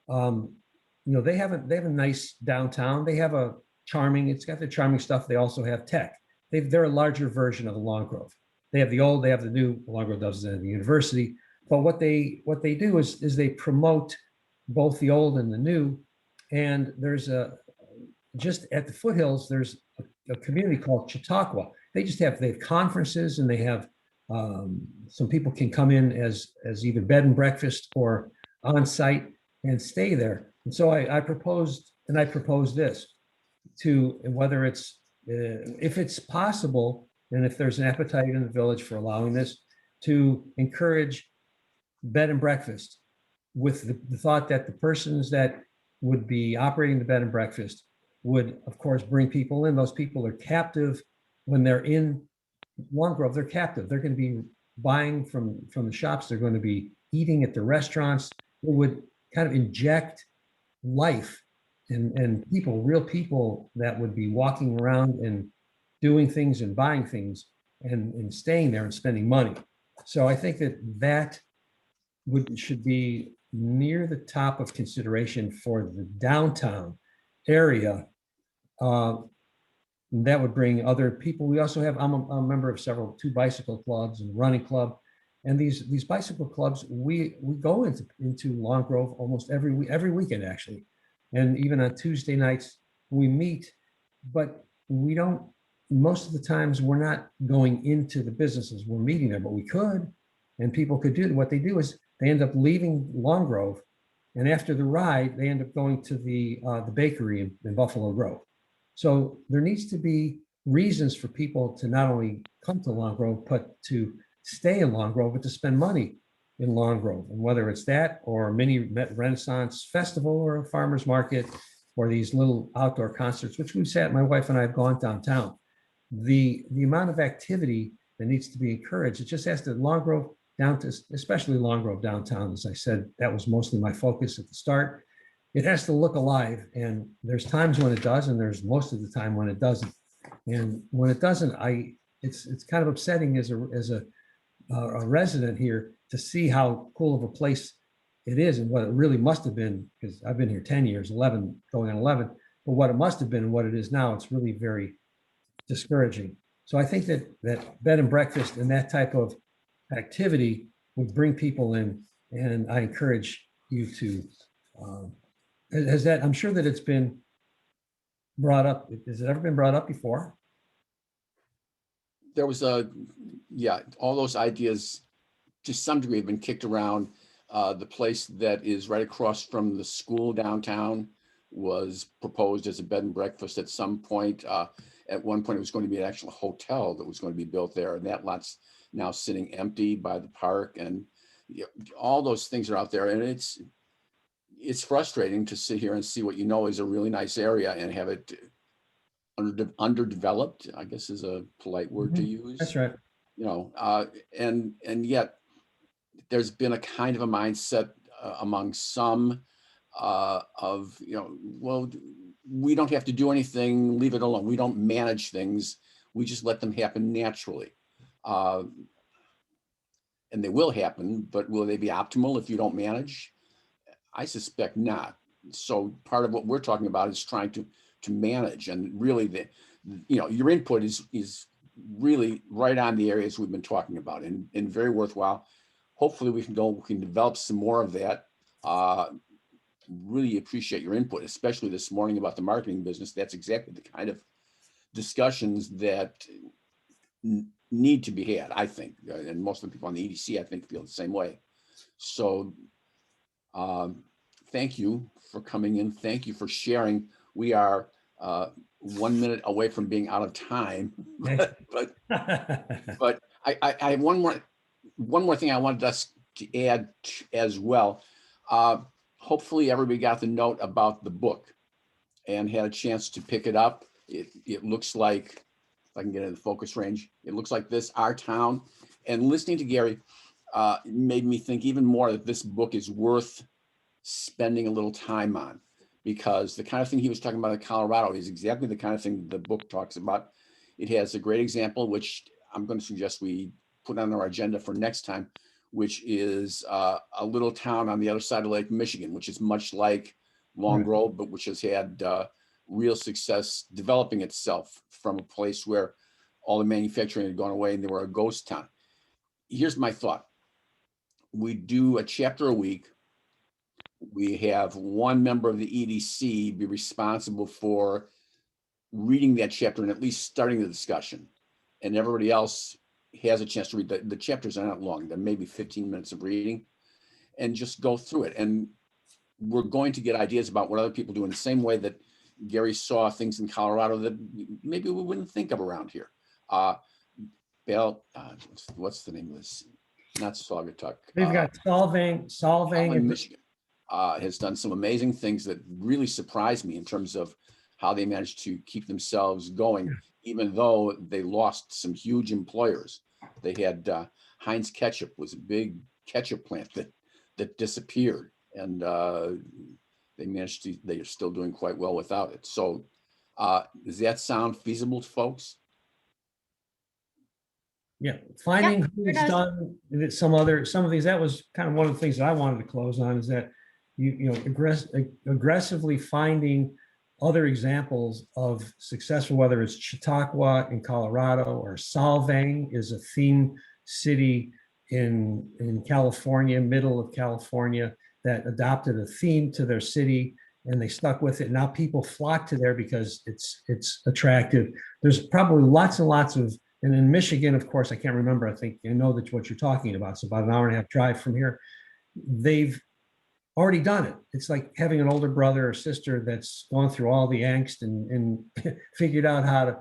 they have a nice downtown. They have it's got the charming stuff. They also have tech. They're a larger version of the Long Grove. They have the old, they have the new. Long Grove does the university. But what they do is they promote both the old and the new. And there's just at the foothills, there's a community called Chautauqua. They have conferences, and they have some people can come in as either bed and breakfast or on site and stay there. And so I proposed this to, whether it's if it's possible, and if there's an appetite in the village for allowing this, to encourage bed and breakfast, with the thought that the persons that would be operating the bed and breakfast would, of course, bring people in. Those people are captive when they're in Long Grove. They're captive. They're going to be buying from the shops. They're going to be eating at the restaurants. It would kind of inject life and people, real people that would be walking around and doing things and buying things and staying there and spending money. So I think that should be near the top of consideration for the downtown area. That would bring other people. We also have, I'm a member of two bicycle clubs and running club. And these bicycle clubs, we go into Long Grove almost every weekend, actually. And even on Tuesday nights, we meet, but we don't, most of the times we're not going into the businesses, we're meeting there, but we could, and people could do, what they do is they end up leaving Long Grove, and after the ride, they end up going to the bakery in Buffalo Grove. So there needs to be reasons for people to not only come to Long Grove, but to stay in Long Grove, but to spend money in Long Grove. And whether it's that or a mini Renaissance festival or a farmer's market or these little outdoor concerts, which my wife and I have gone downtown. The amount of activity that needs to be encouraged, it just has to, Long Grove down to, especially Long Grove downtown, as I said, that was mostly my focus at the start. It has to look alive, and there's times when it does, and there's most of the time when it doesn't. And when it doesn't, it's kind of upsetting as a resident here to see how cool of a place it is and what it really must have been, because I've been here 10 years, 11, going on 11, but what it must have been and what it is now, it's really very discouraging. So I think that bed and breakfast and that type of activity would bring people in, and I encourage you to, I'm sure that it's been brought up. Has it ever been brought up before? There was all those ideas to some degree have been kicked around. The place that is right across from the school downtown was proposed as a bed and breakfast at some point. At one point, it was going to be an actual hotel that was going to be built there, and that lot's now sitting empty by the park. And all those things are out there, and it's frustrating to sit here and see what is a really nice area and have it underdeveloped, I guess is a polite word to use. That's right. And yet there's been a kind of a mindset among some of, well, we don't have to do anything, leave it alone. We don't manage things. We just let them happen naturally. And they will happen, but will they be optimal if you don't manage? I suspect not. So part of what we're talking about is trying to manage, and really your input is really right on the areas we've been talking about, and very worthwhile. Hopefully we can develop some more of that. Really appreciate your input, especially this morning about the marketing business. That's exactly the kind of discussions that need to be had, I think, and most of the people on the EDC, I think, feel the same way. So thank you for coming in. Thank you for sharing. We are 1 minute away from being out of time, but I have one more thing I wanted us to add as well. Hopefully everybody got the note about the book and had a chance to pick it up. It looks like, if I can get in the focus range, it looks like this, Our Town. And listening to Gary made me think even more that this book is worth spending a little time on, because the kind of thing he was talking about in Colorado is exactly the kind of thing the book talks about. It has a great example, which I'm going to suggest we put on our agenda for next time, which is a little town on the other side of Lake Michigan, which is much like Long Grove, but which has had real success developing itself from a place where all the manufacturing had gone away and they were a ghost town. Here's my thought. We do a chapter a week. We have one member of the EDC be responsible for reading that chapter and at least starting the discussion. And everybody else has a chance to read. The chapters are not long. They're maybe 15 minutes of reading, and just go through it. And we're going to get ideas about what other people do in the same way that Gary saw things in Colorado that maybe we wouldn't think of around here. What's the name of this? Not Saugatuck. We've got Solvang in Michigan has done some amazing things that really surprised me in terms of how they managed to keep themselves going, even though they lost some huge employers. They had Heinz Ketchup was a big ketchup plant that disappeared, and they are still doing quite well without it. So does that sound feasible to folks? Yeah, finding Yep, who's sure does. done some of these, that was kind of one of the things that I wanted to close on, is that you know, aggressively finding other examples of successful, whether it's Chautauqua in Colorado or Solvang is a theme city in California, middle of California, that adopted a theme to their city and they stuck with it. Now people flock to there because it's attractive. There's probably lots and lots of, and in Michigan, of course, I can't remember, I think I know that's what you're talking about. It's about an hour and a half drive from here. They've already done it. It's like having an older brother or sister that's gone through all the angst and figured out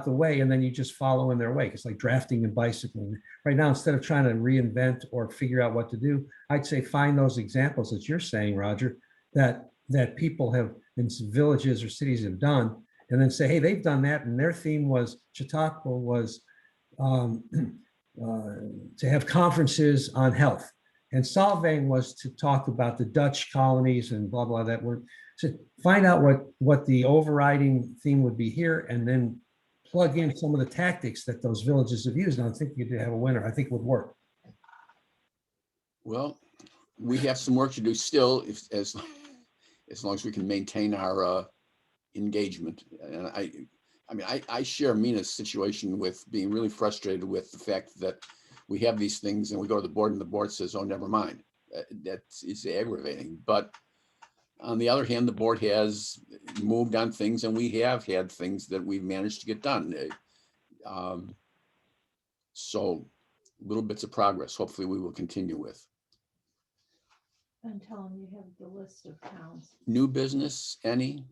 the way, and then you just follow in their wake. It's like drafting and bicycling. Right now, instead of trying to reinvent or figure out what to do, I'd say find those examples that you're saying, Roger, that people have in villages or cities have done, and then say, hey, they've done that, and their theme was Chautauqua was to have conferences on health. And Solvang was to talk about the Dutch colonies and blah, blah, that were to find out what the overriding theme would be here, and then plug in some of the tactics that those villages have used. And I think you'd have a winner. I think it would work. Well, we have some work to do still, as long as we can maintain our engagement. And I share Mina's situation with being really frustrated with the fact that we have these things and we go to the board and the board says, oh, never mind. It's aggravating. But on the other hand, the board has moved on things and we have had things that we've managed to get done. So little bits of progress, hopefully we will continue with. And tell them you have the list of towns. New business, any?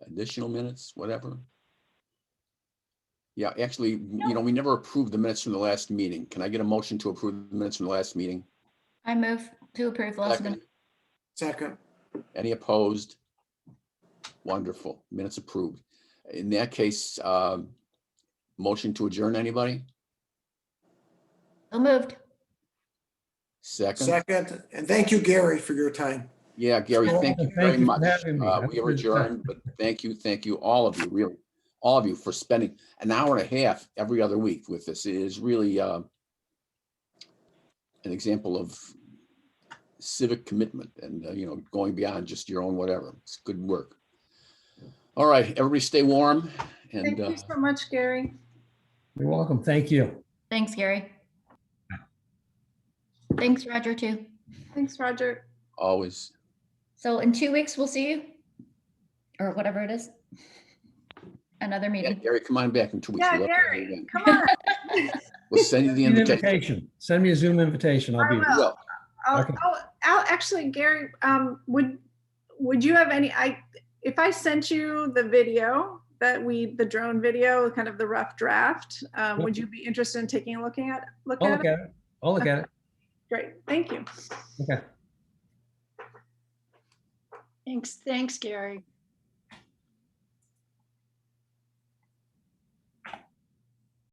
Additional minutes, whatever? Yeah, actually, you know, we never approved the minutes from the last meeting. Can I get a motion to approve the minutes from the last meeting? I move to approve the last Second. minute. Second, Any opposed? Wonderful, minutes approved. In that case, motion to adjourn, anybody? So moved. Second? and thank you, Gary, for your time. Yeah, Gary, thank you very Thank you for much. having me. We are adjourned, but thank you, all of you, really, all of you for spending an hour and a half every other week with this. It is really an example of civic commitment and, you know, going beyond just your own whatever. It's good work. All right, everybody stay warm. And Thank you so much, Gary. You're welcome. Thank you. Thanks, Gary. Thanks, Roger, too. Thanks, Roger. always. So in 2 weeks, we'll see you, or whatever it is. Another Yeah, meeting. Gary, come on back in 2 weeks. Yeah, We'll Gary, come on. We'll send you the invitation. Send me a Zoom invitation. I'll I be will. there. Well, Okay. I'll actually, Gary, would you have any, if I sent you the video the drone video, kind of the rough draft, would you be interested in taking a look at it? I'll look at it. Great, thank you. Okay. Thanks, Gary.